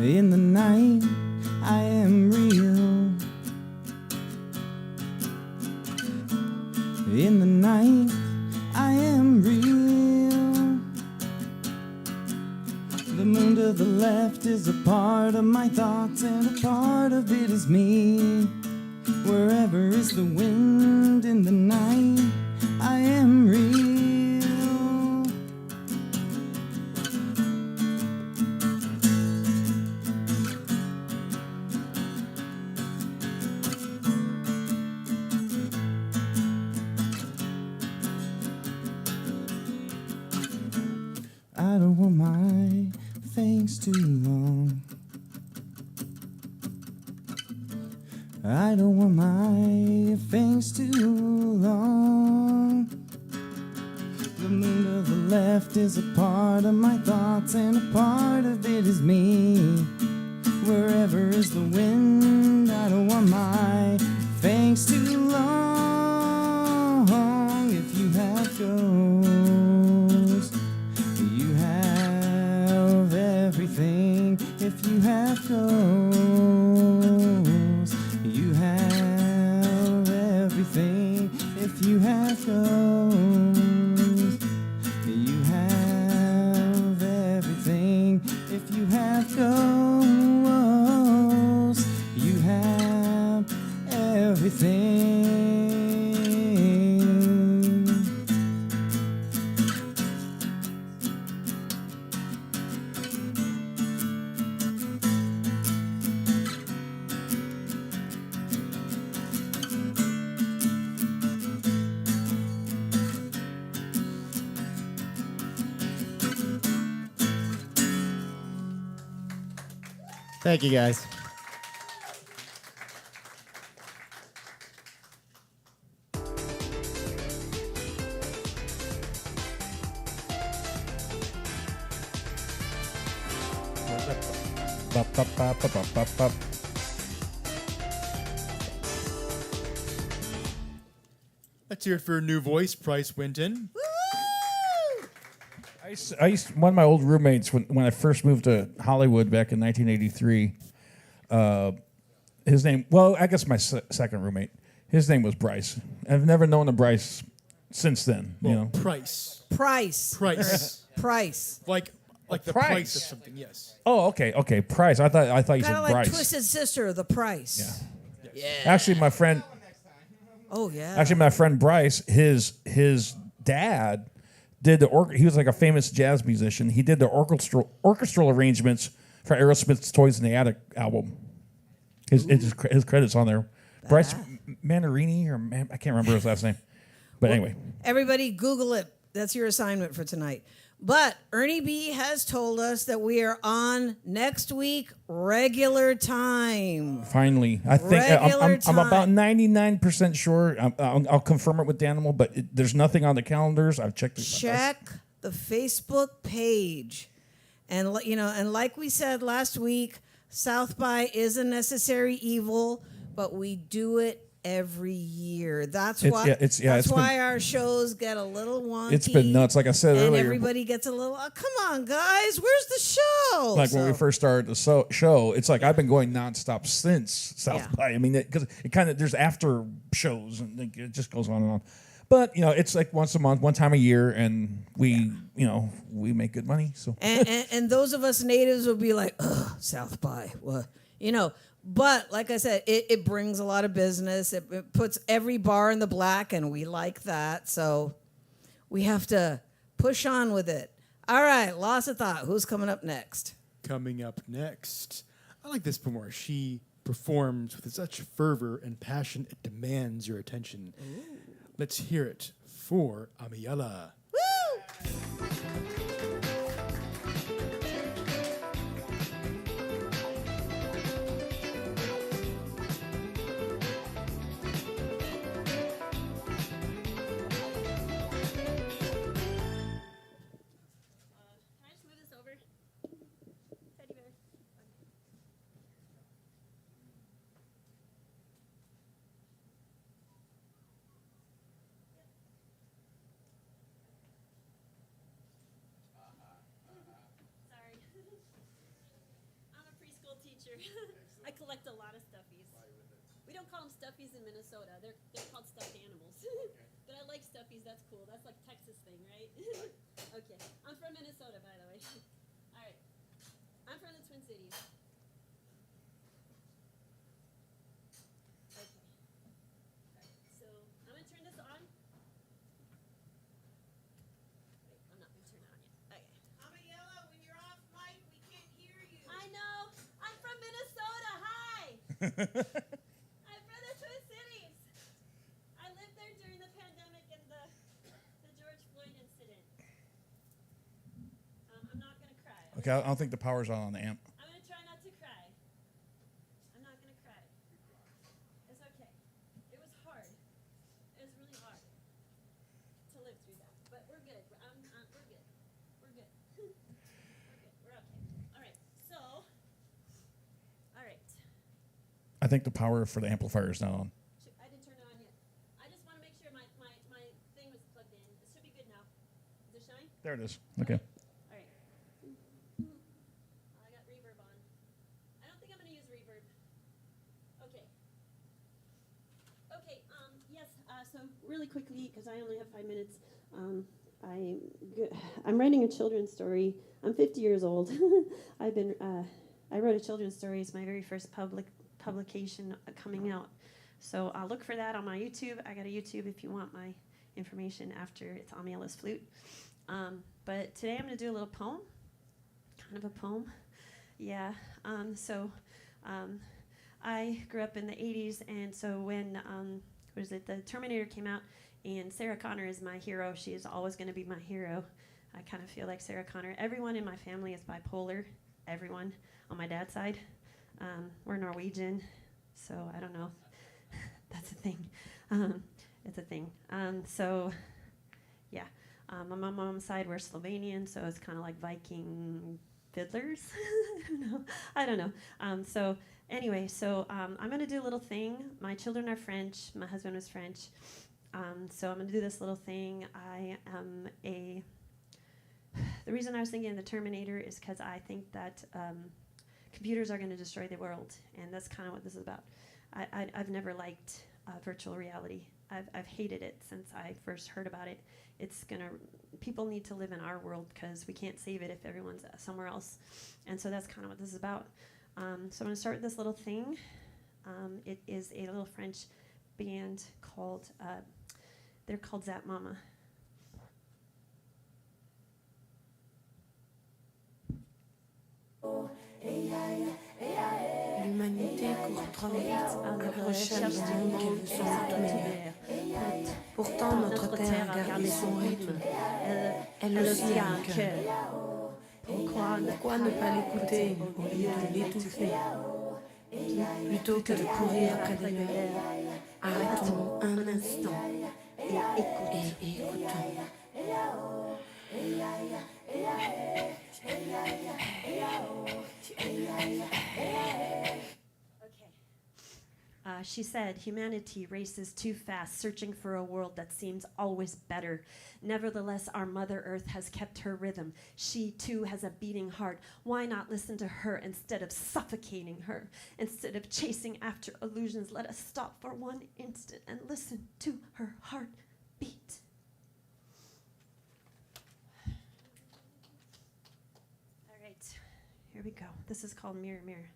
In the night, I am real. In the night, I am real. The moon to the left is a part of my thoughts, and a part of it is me. Wherever is the wind in the night, I am real. I don't want my things too long. I don't want my things too long. The moon to the left is a part of my thoughts, and a part of it is me. Wherever is the wind, I don't want my things too long. If you have ghosts, you have everything. If you have ghosts, you have everything. If you have ghosts, you have everything. If you have ghosts, you have everything. Thank you, guys. Let's hear it for a new voice, Bryce Winton. One of my old roommates, when I first moved to Hollywood back in 1983, his name, well, I guess my second roommate, his name was Bryce. I've never known a Bryce since then. Well, you know, Price. Price. Like the price of something, yes. Oh, okay, Price. I thought you Kind said of like Bryce. Twisted Sister, the Price. Yeah. Actually, my friend. Oh yeah. Actually, my friend Bryce, his dad did he was like a famous jazz musician. He did the orchestral arrangements for Aerosmith's "Toys in the Attic" album. His credits on there. Bryce Manarini, I can't remember his last name. But anyway. Everybody Google it. That's your assignment for tonight. But Ernie B has told us that we are on next week regular time. Finally, I think I'm about 99% sure. I'll confirm it with Danimal, but there's nothing on the calendars. I've checked it. Check the Facebook page, and and like we said last week, South by is a necessary evil, but we do it every year. That's It's- why. yeah, it's- yeah, that's it's been- why our shows get a little wonky. It's been nuts. Like I said and earlier, everybody gets a little. Oh, come on, guys, where's the show? like when we So- first started the show, it's like I've been going nonstop since South by. I mean, because it kind of there's after shows and it just goes on and on. But it's like once a month, one time a year, and we we make good money. So and those of us natives will be like, ugh, South by, what, But like I said, it brings a lot of business. It puts every bar in the black, and we like that. So we have to push on with it. All right, loss of thought. Who's coming up next? Coming up next, I like this more. She performs with such fervor and passion, it demands your attention. Let's hear it for Amiyala. I collect a lot of stuffies. We don't call them stuffies in Minnesota. They're called stuffed animals. But I like stuffies. That's cool. That's like Texas thing, right? Okay. I'm from Minnesota, by the way. All right. I'm from the Twin Cities. Okay. All right. So I'm gonna turn this on. Wait, I'm not gonna turn it on yet. Okay. Amiyala, when you're off mic, we can't hear you. I know. I'm from Minnesota. Hi. I'm from the Twin Cities. I lived there during the pandemic and the George Floyd incident. I'm not gonna cry. okay, I don't think the power's on the amp. I'm gonna try not to cry. I'm not gonna cry. It's okay. It was hard. It was really hard to live through that. But we're good. We're good. We're good. We're good. We're okay. All right. So. All right. I think the power for the amplifier is not on. I didn't turn it on yet. I just want to make sure my thing was plugged in. It should be good now. Does it shine? There it is. Okay. All right. I got reverb on. I don't think I'm going to use reverb. Okay. Okay. Yes. So really quickly, because I only have 5 minutes, I'm writing a children's story. I'm 50 years old. I wrote a children's story. It's my very first publication coming out. So look for that on my YouTube. I got a YouTube if you want my information after it's Amiyala's Flute. But today I'm going to do a little poem, kind of a poem. Yeah. I grew up in the 80s, and so when the Terminator came out, and Sarah Connor is my hero. She is always going to be my hero. I kind of feel like Sarah Connor. Everyone in my family is bipolar. Everyone on my dad's side. We're Norwegian, so I don't know. That's a thing. It's a thing. Yeah. On my mom's side, we're Slovenian, so it's kind of like Viking fiddlers. I don't know. I'm going to do a little thing. My children are French. My husband was French. So I'm going to do this little thing. The reason I was thinking of the Terminator is because I think that computers are going to destroy the world, and that's kind of what this is about. I've never liked virtual reality. I've hated it since I first heard about it. People need to live in our world because we can't save it if everyone's somewhere else. And so that's kind of what this is about. So I'm going to start with this little thing. It is a little French band called, they're called Zap Mama. L'humanité court trop vite à la recherche du monde qu'elle veut s'en. Pourtant, notre terre a gardé son rythme. Elle aussi a un cœur. Pourquoi ne pas l'écouter au lieu de l'étouffer? Plutôt que de courir après des lumières, arrêtons un instant et écoutons. She said, humanity races too fast, searching for a world that seems always better. Nevertheless, our Mother Earth has kept her rhythm. She, too, has a beating heart. Why not listen to her instead of suffocating her? Instead of chasing after illusions, let us stop for one instant and listen to her heart beat. All right, here we go. This is called Mirror, Mirror.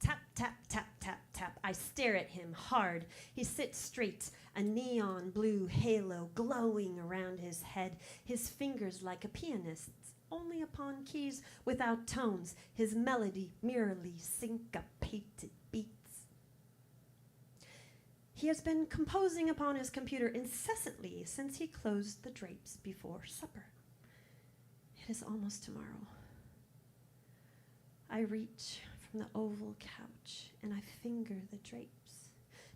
Tap, tap, tap, tap, tap. I stare at him hard. He sits straight, a neon blue halo glowing around his head, his fingers like a pianist's, only upon keys without tones, his melody merely syncopated beats. He has been composing upon his computer incessantly since he closed the drapes before supper. It is almost tomorrow. I reach from the oval couch and I finger the drapes,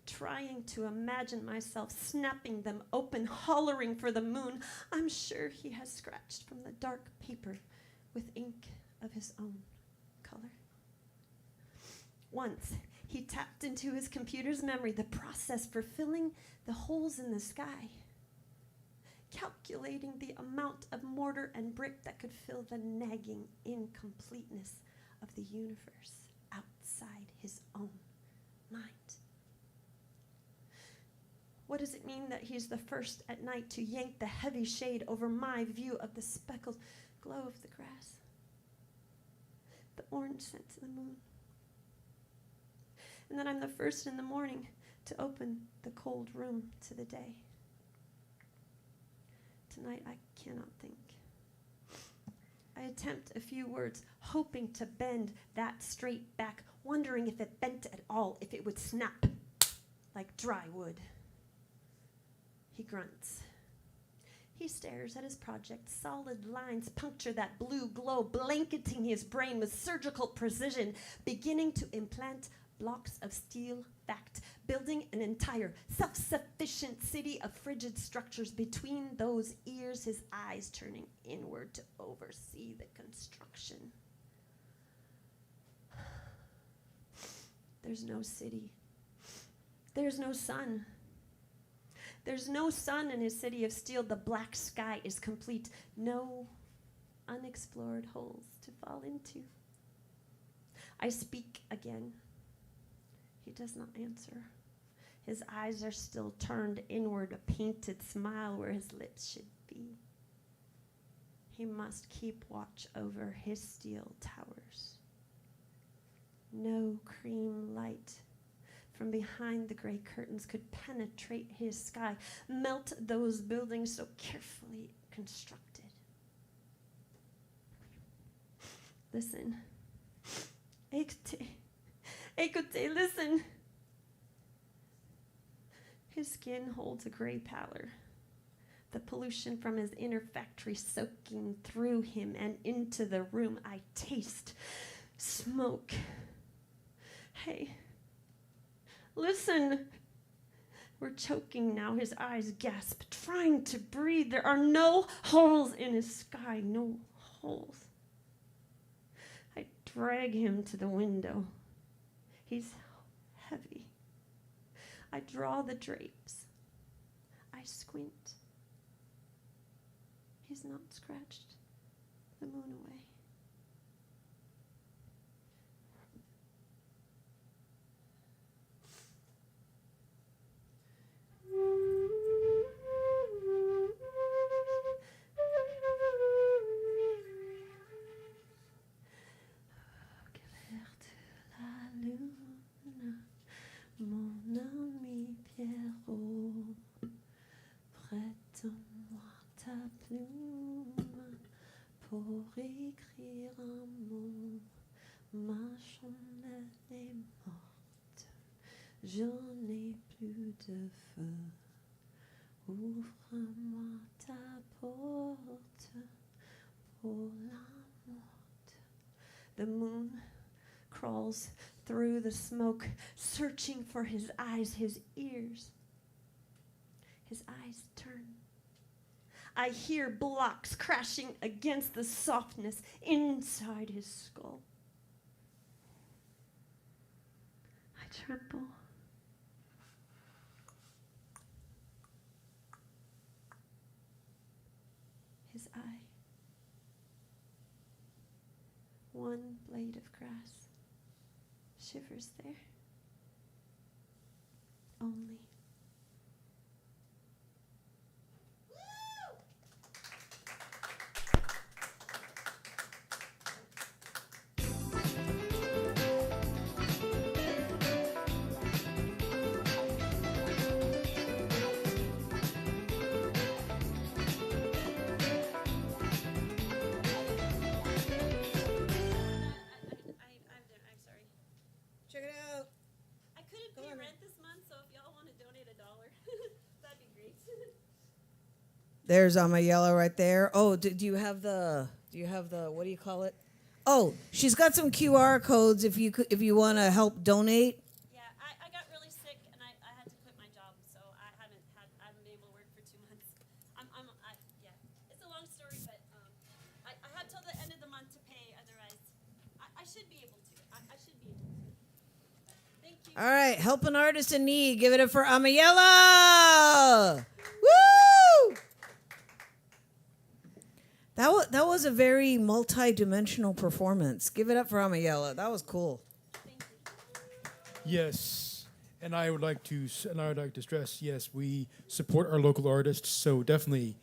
trying to imagine myself snapping them open, hollering for the moon. I'm sure he has scratched from the dark paper with ink of his own color. Once, he tapped into his computer's memory the process for filling the holes in the sky, calculating the amount of mortar and brick that could fill the nagging incompleteness of the universe outside his own mind. What does it mean that he's the first at night to yank the heavy shade over my view of the speckled glow of the grass, the orange scent of the moon? And that I'm the first in the morning to open the cold room to the day. Tonight I cannot think. I attempt a few words, hoping to bend that straight back, wondering if it bent at all, if it would snap like dry wood. He grunts. He stares at his project. Solid lines puncture that blue glow, blanketing his brain with surgical precision, beginning to implant blocks of steel fact, building an entire self-sufficient city of frigid structures between those ears, his eyes turning inward to oversee the construction. There's no city. There's no sun. There's no sun in his city of steel. The black sky is complete. No unexplored holes to fall into. I speak again. He does not answer. His eyes are still turned inward, a painted smile where his lips should be. He must keep watch over his steel towers. No cream light from behind the gray curtains could penetrate his sky, melt those buildings so carefully constructed. Listen. Écoutez, listen. His skin holds a gray pallor, the pollution from his inner factory soaking through him and into the room. I taste smoke. Hey, listen. We're choking now. His eyes gasp, trying to breathe. There are no holes in his sky, no holes. I drag him to the window. He's heavy. I draw the drapes. I squint. He's not scratched the moon away. Mon ami Pierrot, prête-moi ta plume pour écrire un mot. Ma chandelle est morte, je n'ai plus de feu. Ouvre-moi ta porte pour la morte. The moon crawls through the smoke, searching for his eyes, his ears. His eyes turn. I hear blocks crashing against the softness inside his skull. I tremble. His eye. One blade of grass shivers there. Only. Check it out. I couldn't pay rent this month, so if y'all want to donate $1, that'd be great. There's on my yellow right there. Oh, do you have the? What do you call it? Oh, she's got some QR codes if you want to help donate. Yeah, I got really sick and I had to quit my job, so I haven't been able to work for 2 months. Yeah, it's a long story, but I have till the end of the month to pay. Otherwise, I should be able to. I should be able to. Thank you. All right, help an artist in need. Give it up for Amayella. Woo! That was a very multi-dimensional performance. Give it up for Amayella. That was cool. Yes, and I would like to stress, yes, we support our local artists, so definitely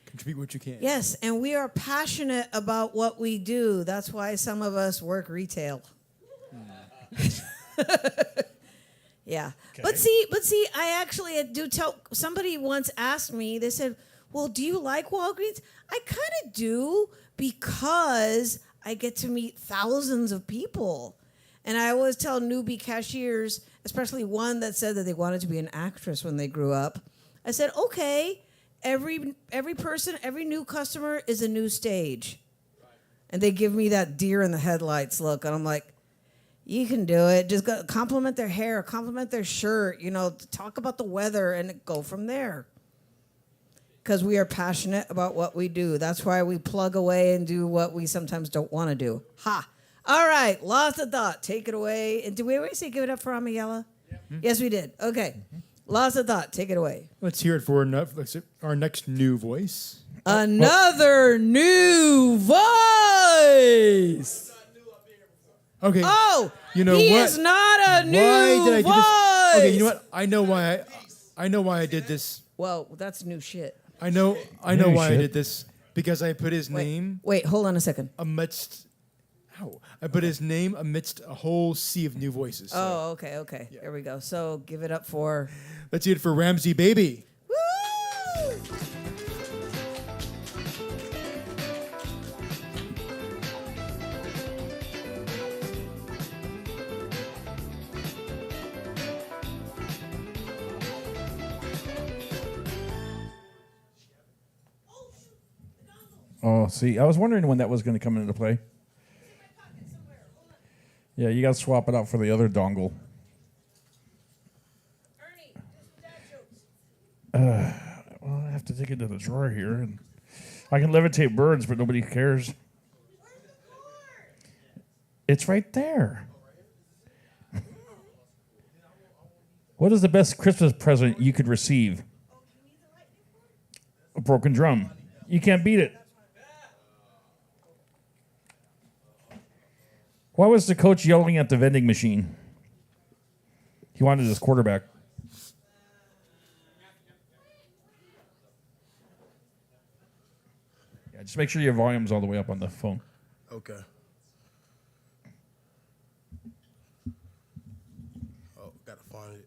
contribute what you can. Yes, and we are passionate about what we do. That's why some of us work retail. Yeah. Okay. But see, I actually do tell, somebody once asked me, they said, well, do you like Walgreens? I kind of do because I get to meet thousands of people. And I always tell newbie cashiers, especially one that said that they wanted to be an actress when they grew up, I said, okay, every person, every new customer is a new stage. And they give me that deer in the headlights look. And I'm like, you can do it. Just go compliment their hair, compliment their shirt, talk about the weather and go from there. Because we are passionate about what we do. That's why we plug away and do what we sometimes don't want to do. Ha! All right, lost of thought. Take it away. And did we always say give it up for Amayella? Yeah. Yes, we did. Okay. Lost of thought. Take it away. Let's hear it for our next new voice. Another new voice. Okay. Oh, you know he what? is not a new Why did I do voice. this? Okay, you know what? I know why I did this. Well, that's new shit. I know why I did this because I put his name. Wait, hold on a second. I put his name amidst a whole sea of new voices. So. Oh, okay. Yeah. There we go. So give it up for. Let's hear it for Ramsey Baby. Woo! Oh, see, I was wondering when that was going to come into play. Yeah, you got to swap it out for the other dongle. Well, I have to take it to the drawer here, and I can levitate birds, but nobody cares. It's right there. What is the best Christmas present you could receive? A broken drum. You can't beat it. Why was the coach yelling at the vending machine? He wanted his quarterback. Yeah, just make sure your volume's all the way up on the phone. Okay. Oh, gotta find it.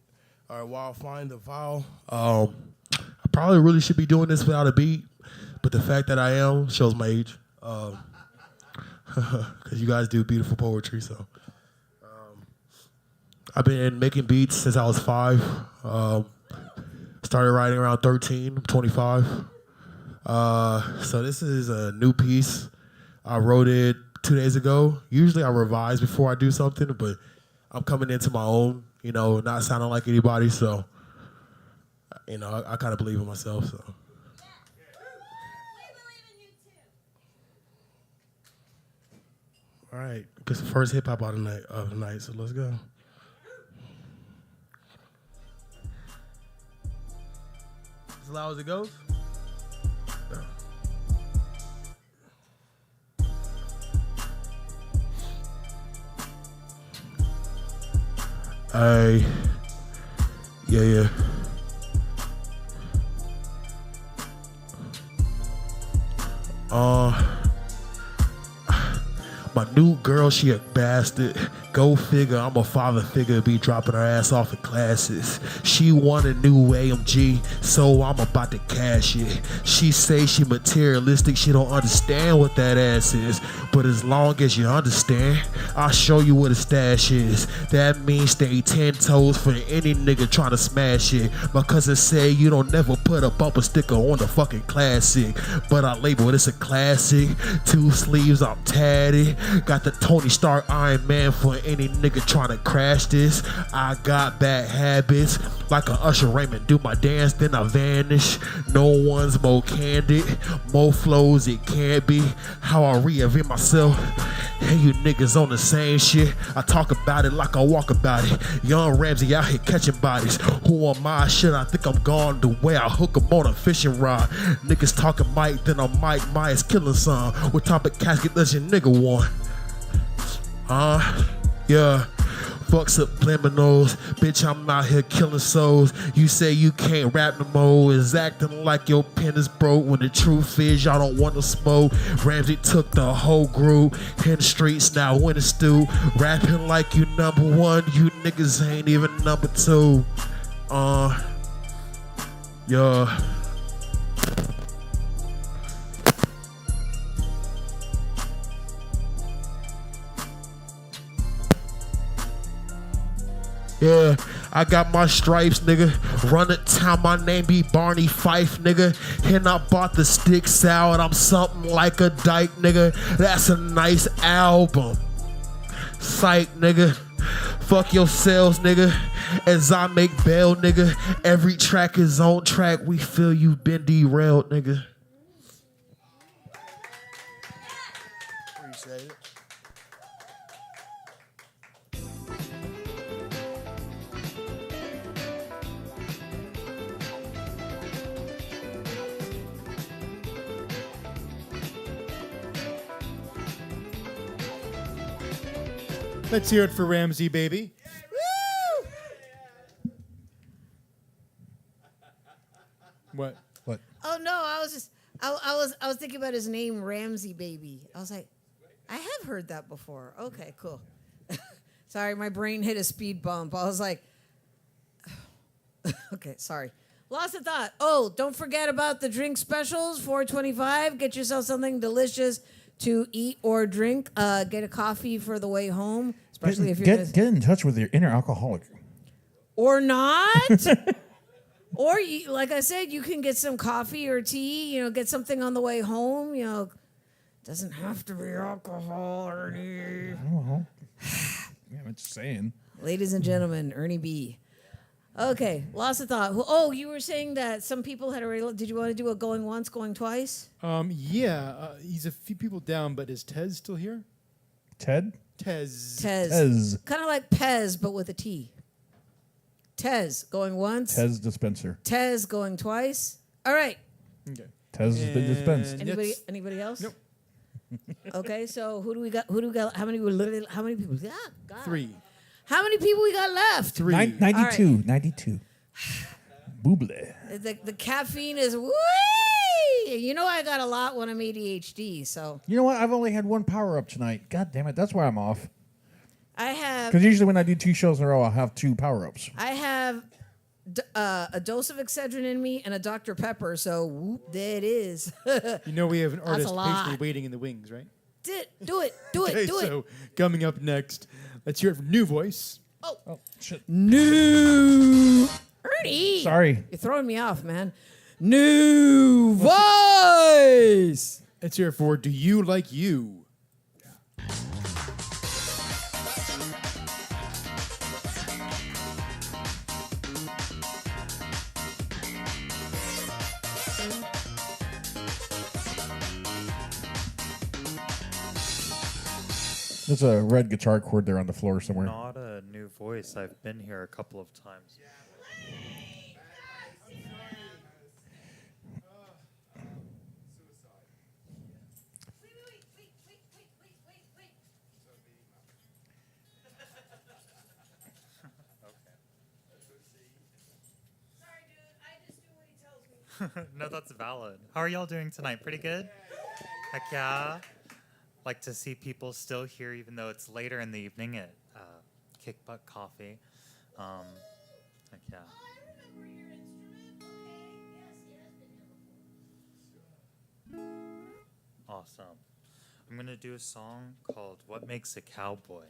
All right, while I find the file, I probably really should be doing this without a beat, but the fact that I am shows my age. Because you guys do beautiful poetry, so. I've been making beats since I was 5. Started writing around 13, I'm 25. So this is a new piece. I wrote it 2 days ago. Usually I revise before I do something, but I'm coming into my own, you know, not sounding like anybody. So, you know, I kind of believe in myself. So. All right, it's the first hip hop of the night, so let's go. As loud as it goes. Yeah. My new girl, she a bastard. Go figure, I'm a father figure, be dropping her ass off in classes. She want a new AMG, so I'm about to cash it. She say she materialistic, she don't understand what that ass is. But as long as you understand, I'll show you what a stash is. That means stay 10 toes for any nigga trying to smash it. My cousin say you don't never put a bumper sticker on the fucking classic. But I label this a classic. 2 sleeves, I'm tatted. Got the Tony Stark Iron Man for any nigga trying to crash this. I got bad habits, like a Usher Raymond. Do my dance, then I vanish. No one's more candid, more flows it can't be. How I reinvent myself. Hey, you niggas on the same shit. I talk about it like I walk about it. Young Ramsey out here catching bodies. Who am I? Shit, I think I'm gone the way I hook 'em on a fishing rod. Niggas talking Mike, then I'm Mike Myers killing some. What type of casket does your nigga want? Yeah. Fuck subliminals. Bitch, I'm out here killing souls. You say you can't rap no more. Is acting like your pen is broke when the truth is y'all don't want to smoke. Ramsey took the whole group. In the streets now in the stew. Rapping like you number 1. You niggas ain't even number 2. Yeah. Yeah, I got my stripes, nigga. Run the town, my name be Barney Fife, nigga. And I bought the stick salad, I'm something like a dyke, nigga. That's a nice album. Psych, nigga. Fuck your sales, nigga. As I make bail, nigga. Every track is on track. We feel you been derailed, nigga. Appreciate it. Let's hear it for Ramsey, baby. Woo! What? Oh no, I was thinking about his name, Ramsey Baby. I was like, I have heard that before. Okay, cool. Sorry, my brain hit a speed bump. I was like, okay, sorry. Lost of thought. Oh, don't forget about the drink specials, $4.25. Get yourself something delicious to eat or drink. Get a coffee for the way home, especially if you're get in touch with your inner alcoholic. Or not. Or, like I said, you can get some coffee or tea, get something on the way home, Doesn't have to be alcohol, Ernie. Oh, yeah, I'm just saying. Ladies and gentlemen, Ernie B. Okay, lost of thought. Oh, you were saying that some people had already... Did you want to do a going once, going twice? Yeah, he's a few people down, but is Tez still here? Ted? Tez. Kind of like Pez, but with a T. Tez going once. Tez dispenser. Tez going twice. All right. Okay. Tez has been dispensed. Anybody else? Nope. Okay, so who do we got? How many people? Yeah, God. 3. How many people we got left? 3. 92. 92. Booble. The caffeine is whee! I got a lot when I'm ADHD, so. You know what? I've only had 1 power up tonight. God damn it. That's why I'm off. I have. Because usually when I do 2 shows in a row, I'll have 2 power ups. I have a dose of Excedrin in me and a Dr. Pepper, so whoop, there it is. We have an That's artist a lot. patiently waiting in the wings, right? Do it. Okay, so coming up next, let's hear it from New Voice. Oh shit. New Ernie. Sorry. You're throwing me off, man. New Voice. Let's hear it for Do You Like You? There's a red guitar chord there on the floor somewhere. Not a new voice. I've been here a couple of times. No, that's valid. How are y'all doing tonight? Pretty good? Heck yeah. Like to see people still here even though it's later in the evening at Kick Butt Coffee. Heck yeah. Awesome. I'm going to do a song called What Makes a Cowboy.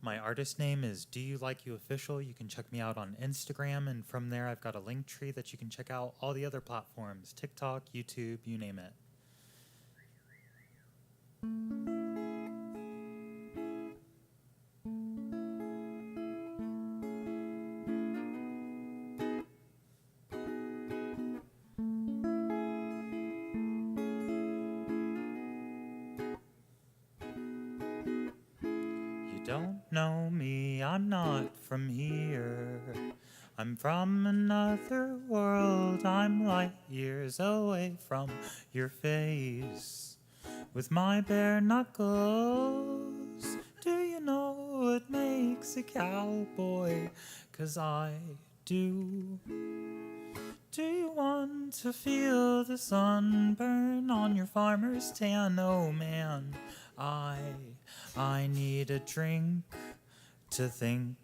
My artist name is Do You Like You Official. You can check me out on Instagram, and from there I've got a link tree that you can check out all the other platforms, TikTok, YouTube, you name it. Don't know me, I'm not from here. I'm from another world, I'm light years away from your face. With my bare knuckles, do you know what makes a cowboy? 'Cause I do. Do you want to feel the sunburn on your farmer's tan? Oh man, I need a drink to think.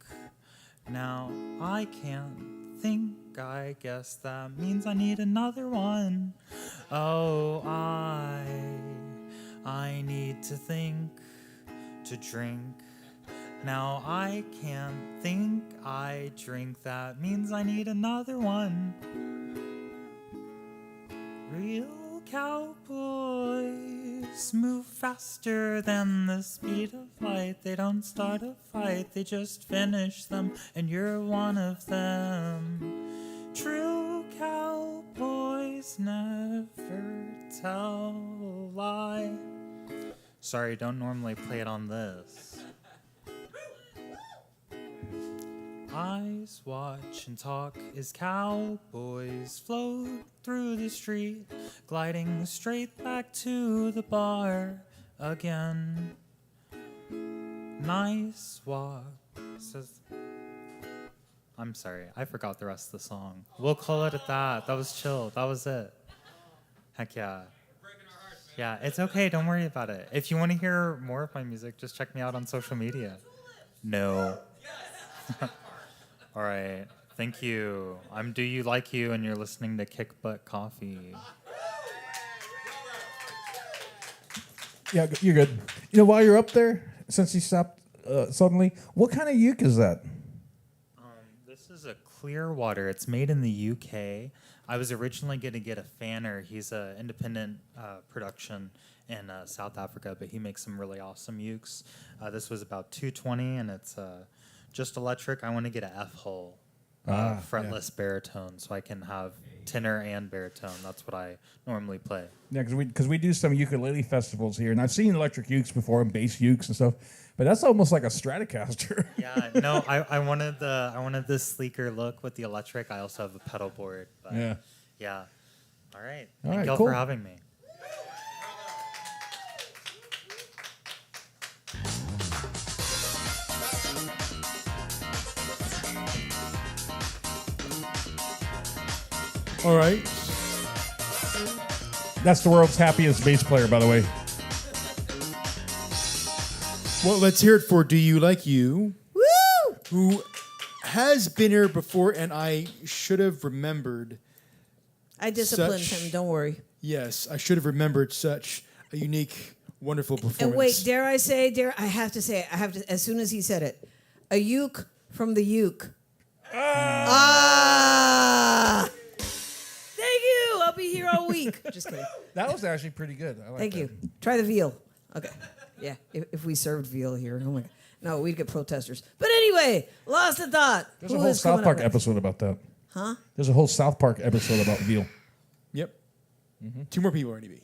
Now I can't think, I guess that means I need another one. Oh, I need to think to drink. Now I can't think, I drink, that means I need another one. Real cowboys move faster than the speed of light. They don't start a fight, they just finish them, and you're one of them. True cowboys never tell a lie. Sorry, don't normally play it on this. Eyes watch and talk as cowboys float through the street, gliding straight back to the bar again. Nice walk, says. I'm sorry, I forgot the rest of the song. We'll call it at that. That was chill. That was it. Heck yeah. Yeah, it's okay. Don't worry about it. If you want to hear more of my music, just check me out on social media. No. All right. Thank you. I'm Do You Like You, and you're listening to Kick Butt Coffee. Yeah, you're good. You know, while you're up there, since you stopped suddenly, what kind of uke is that? This is a Clearwater. It's made in the UK. I was originally going to get a Fanner. He's an independent production in South Africa, but he makes some really awesome ukes. This was about $220, and it's just electric. I want to get a F-hole, fretless baritone, so I can have tenor and baritone. That's what I normally play. Yeah, because we do some ukulele festivals here, and I've seen electric ukes before and bass ukes and stuff, but that's almost like a Stratocaster. Yeah, no, I wanted the sleeker look with the electric. I also have a pedal board. But yeah. All right. Thank y'all for having me. All right. That's the world's happiest bass player, by the way. Well, let's hear it for Do You Like You? Woo! Who has been here before, and I should have remembered. I disciplined such- him, don't worry. Yes, I should have remembered such a unique, wonderful performance. And wait, I have to say it, as soon as he said it. A uke from the uke. Thank you. I'll be here all week. Just kidding. That was actually pretty good. I like Thank that. you. Try the veal. Okay. Yeah, if we served veal here. Oh my God. No, we'd get protesters. But anyway, lost in thought. There's Who a whole is South coming Park up next? episode about that. Huh? There's a whole South Park episode about veal. Yep. 2 more people, Ernie B.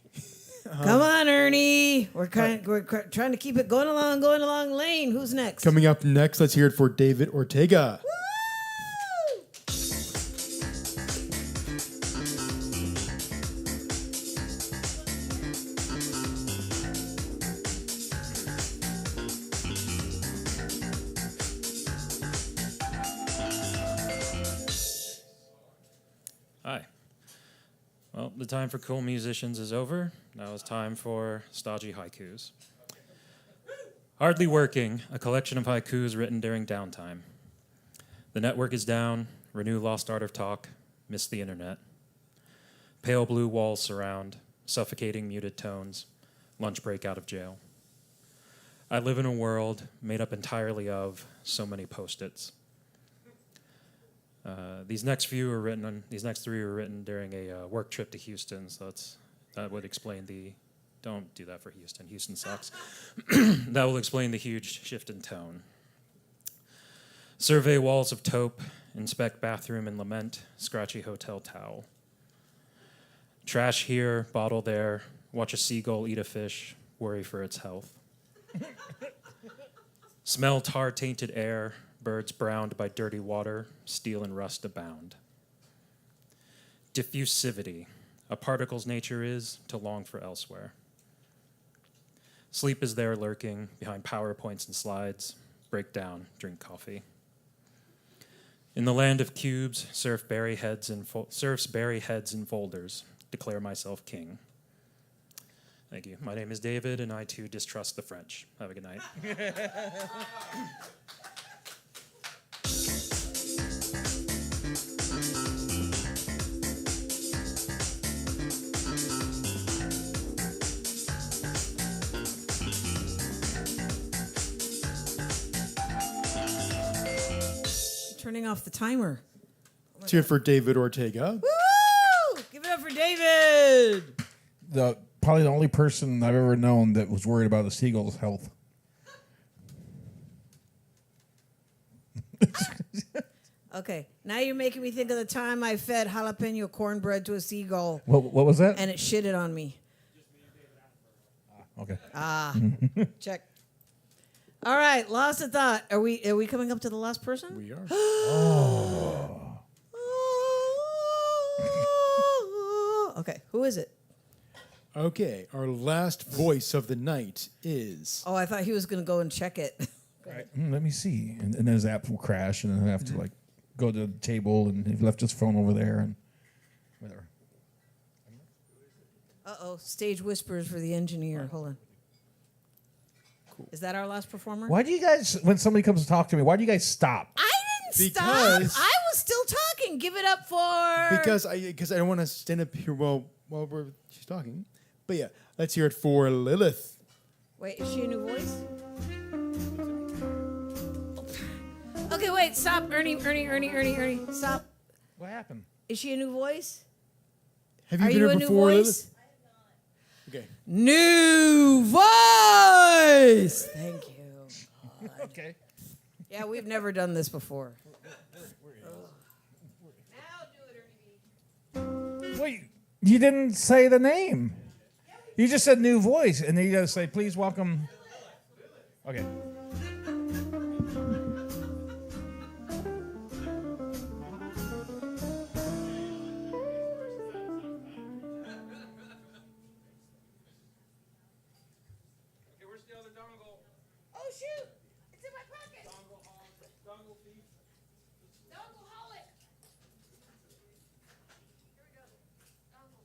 Come on, Ernie. We're trying to keep it going along. Lane, who's next? Coming up next, let's hear it for David Ortega. Hi. Well, the time for cool musicians is over. Now it's time for stodgy haikus. Hardly Working, a collection of haikus written during downtime. The network is down, renew lost art of talk, miss the internet. Pale blue walls surround, suffocating muted tones, lunch break out of jail. I live in a world made up entirely of so many Post-its. These next three were written during a work trip to Houston, so that would explain the. Don't do that for Houston. Houston sucks. That will explain the huge shift in tone. Survey walls of taupe, inspect bathroom and lament, scratchy hotel towel. Trash here, bottle there, watch a seagull eat a fish, worry for its health. Smell tar-tainted air, birds browned by dirty water, steel and rust abound. Diffusivity, a particle's nature is to long for elsewhere. Sleep is there lurking behind PowerPoints and slides, break down, drink coffee. In the land of cubes, surfs bury heads in folders, declare myself king. Thank you. My name is David, and I too distrust the French. Have a good night. Turning off the timer. Let's hear it for David Ortega. Woo! Give it up for David. Probably the only person I've ever known that was worried about a seagull's health. Okay, now you're making me think of the time I fed jalapeno cornbread to a seagull. What was that? And it shitted on me. Okay. Check. All right, lost of thought. Are we coming up to the last person? We are. Okay, who is it? Okay, our last voice of the night is. Oh, I thought he was going to go and check it. Right. Let me see. And then his app will crash, and then I have to go to the table, and he left his phone over there, and whatever. Uh-oh, stage whispers for the engineer. Hold on. Cool. Is that our last performer? Why do you guys, when somebody comes to talk to me, why do you guys stop? I didn't stop. I was still talking. Give it up for... Because I don't want to stand up here while she's talking. But yeah, let's hear it for Lilith. Wait, is she a new voice? Okay, wait, stop. Ernie, stop. What happened? Is she a new voice? Have you Are been you here a before, new Lilith? voice? Okay. New voice! Thank you. God. Okay. Yeah, we've never done this before. Wait, you didn't say the name. You just said new voice, and then you got to say, please welcome. Okay. Oh, shoot! It's in my pocket! Dongle thief. Dongle holic! Here we go. Dongle.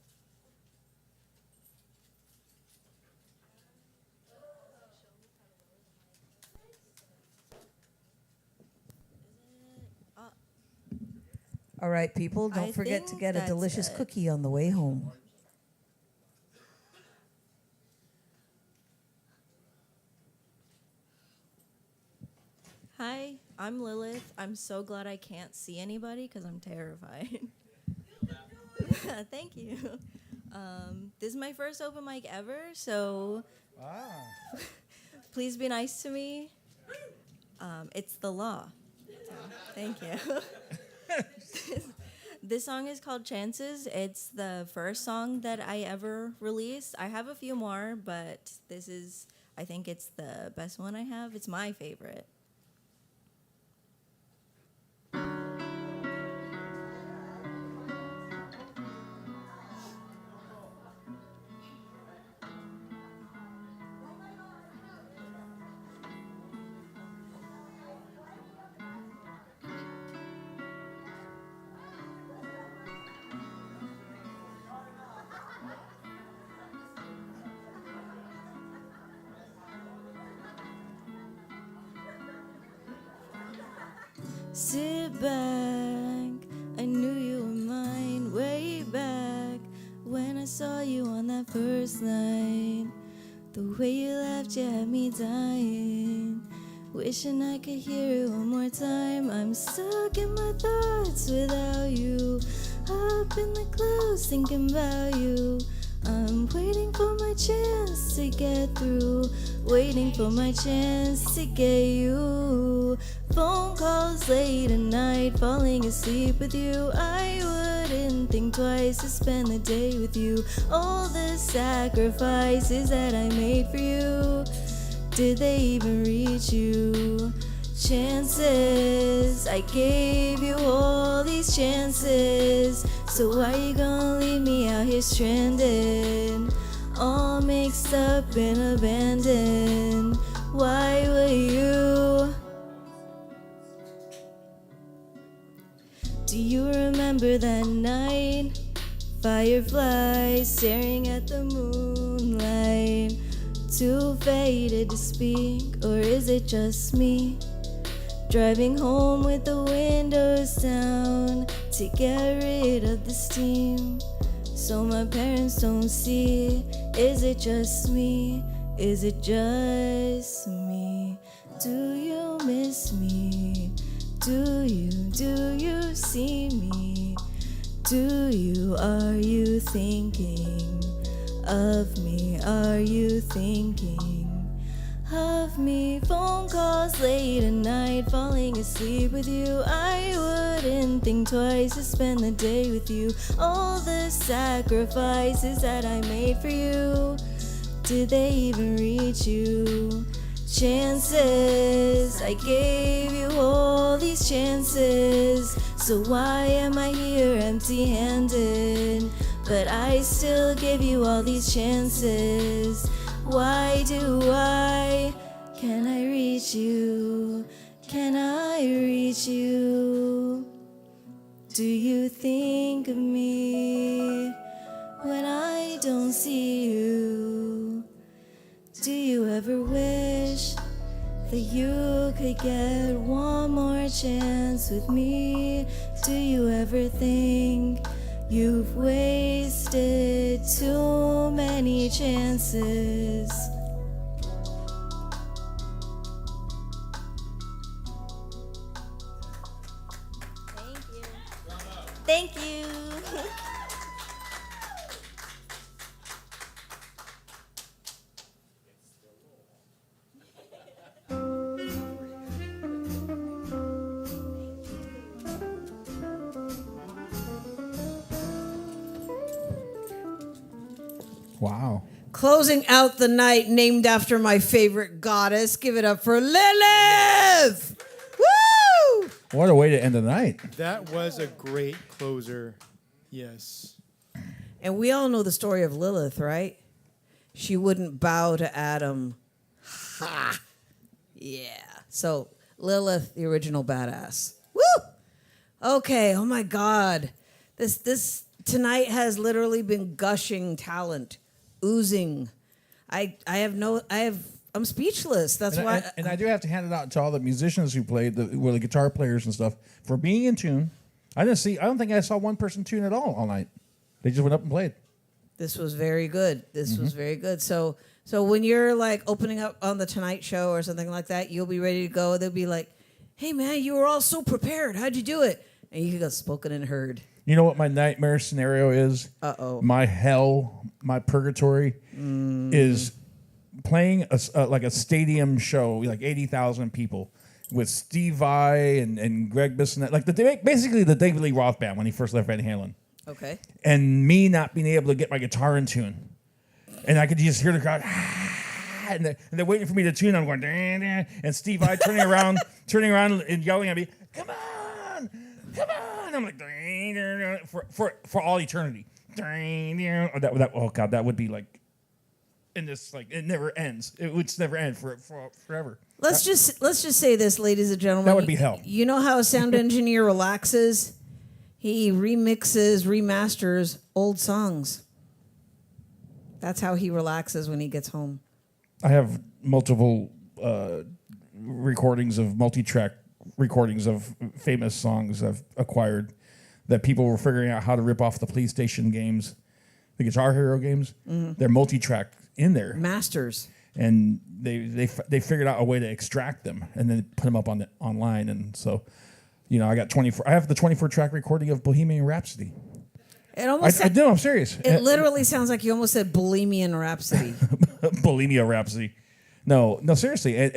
All right, people, don't forget to get a delicious cookie on the way home. Hi, I'm Lilith. I'm so glad I can't see anybody because I'm terrified. Thank you. This is my first open mic ever, so please be nice to me. It's the law. So, thank you. This song is called Chances. It's the first song that I ever released. I have a few more, but this is, I think it's the best one I have. It's my favorite. Sit back, I knew you were mine way back when I saw you on that first night. The way you laughed, you had me dying. Wishing I could hear it one more time. I'm stuck in my thoughts without you. Up in the clouds thinking about you. I'm waiting for my chance to get through. Waiting for my chance to get you. Phone calls late at night, falling asleep with you. I wouldn't think twice to spend the day with you. All the sacrifices that I made for you, did they even reach you? Chances, I gave you all these chances. So why you gonna leave me out here stranded? All mixed up and abandoned. Why were you? Do you remember that night? Fireflies staring at the moonlight. Too faded to speak, or is it just me? Driving home with the windows down to get rid of the steam, so my parents don't see. Is it just me? Is it just me? Do you miss me? Do you see me? Are you thinking of me? Are you thinking of me? Phone calls late at night, falling asleep with you. I wouldn't think twice to spend the day with you. All the sacrifices that I made for you, did they even reach you? Chances, I gave you all these chances. So why am I here empty-handed? But I still give you all these chances. Why do I? Can I reach you? Can I reach you? Do you think of me when I don't see you? Do you ever wish that you could get one more chance with me? Do you ever think you've wasted too many chances? Thank you. Wow. Closing out the night, named after my favorite goddess. Give it up for Lilith! Woo! What a way to end the night. That was a great closer. Yes. And we all know the story of Lilith, right? She wouldn't bow to Adam. Ha! Yeah. So, Lilith, the original badass. Woo! Okay, oh my God. This tonight has literally been gushing talent, oozing. I'm speechless. That's why. And I do have to hand it out to all the musicians who played, the guitar players and stuff, for being in tune. I don't think I saw one person tune at all night. They just went up and played. This was very good. This was very good. So when you're like opening up on the Tonight Show or something like that, you'll be ready to go. They'll be like, "Hey man, you were all so prepared. How'd you do it?" And you can go spoken and heard. You know what my nightmare scenario is? My hell, my purgatory is playing like a stadium show, like 80,000 people, with Steve Vai and Greg Bissonette, like basically the David Lee Roth band when he first left Van Halen. Okay. And me not being able to get my guitar in tune. And I could just hear the crowd, and they're waiting for me to tune. I'm going, dah, dah, and Steve Vai turning around and yelling at me, come on. I'm like, dah, dah, dah, for all eternity. Oh God, that would be like, in this, like, it never ends. It would never end for forever. Let's just say this, ladies and gentlemen. That would be hell. You know how a sound engineer relaxes? He remixes, remasters old songs. That's how he relaxes when he gets home. I have multiple recordings of multi-track recordings of famous songs I've acquired that people were figuring out how to rip off the PlayStation games, the Guitar Hero games. Mm-hmm. They're multi-track in there. Masters. And they figured out a way to extract them and then put them up on online. And so, you know, I have the 24-track recording of Bohemian Rhapsody. It almost No, I'm serious. It literally sounds like you almost said Bohemian Rhapsody. Bulimia Rhapsody. No, seriously.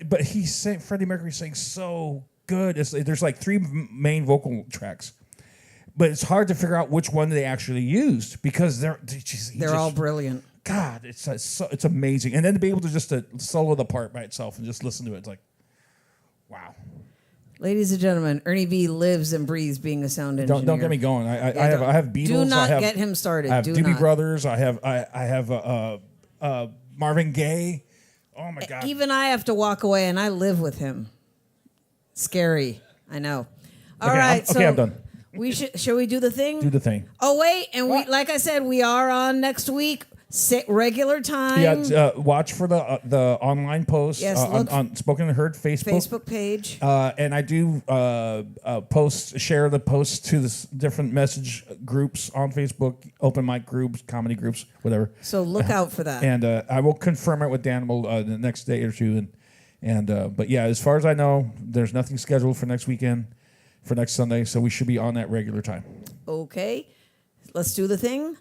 But he's saying Freddie Mercury sang so good. There's like 3 main vocal tracks, but it's hard to figure out which one they actually used because they're all brilliant. God, it's amazing. And then to be able to just to solo the part by itself and just listen to it, it's like, wow. Ladies and gentlemen, Ernie B lives and breathes being a sound engineer. Don't get me going. I have Beatles. Do not get him started. I have Do Doobie not. Brothers. I have Marvin Gaye. Oh my God. Even I have to walk away, and I live with him. Scary. I know. All Okay, right. I'm done. Shall we do the thing? Do the thing. Oh wait, and like I said, we are on next week. Regular time. Yeah, watch for the online post Yes, on Spoken and Heard Facebook page. And I do share the posts to the different message groups on Facebook, open mic groups, comedy groups, whatever. So look out for that. And I will confirm it with Danimal the next day or two. But yeah, as far as I know, there's nothing scheduled for next weekend, for next Sunday, so we should be on that regular time. Okay, let's do the thing.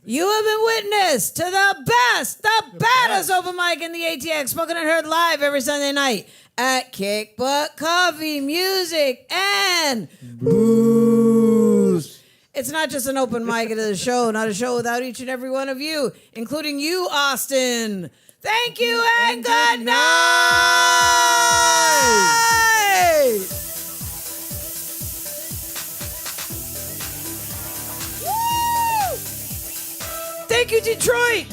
You have been witness to the baddest open mic in the ATX, spoken and heard live every Sunday night at Kick Butt Coffee, Music, and Booze. It's not just an open mic, it is a show, not a show without each and every one of you, including you, Austin. Thank you and good night. Thank you, Detroit.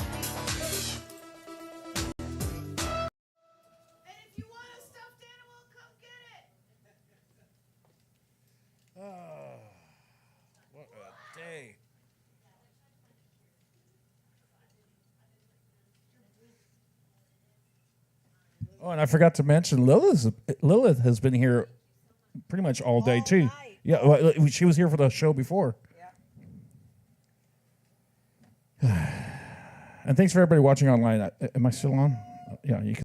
What a day. Oh, and I forgot to mention Lilith has been here pretty much all day too. Yeah, well, she was here for the show before. And thanks for everybody watching online. Am I still on? Yeah, you can.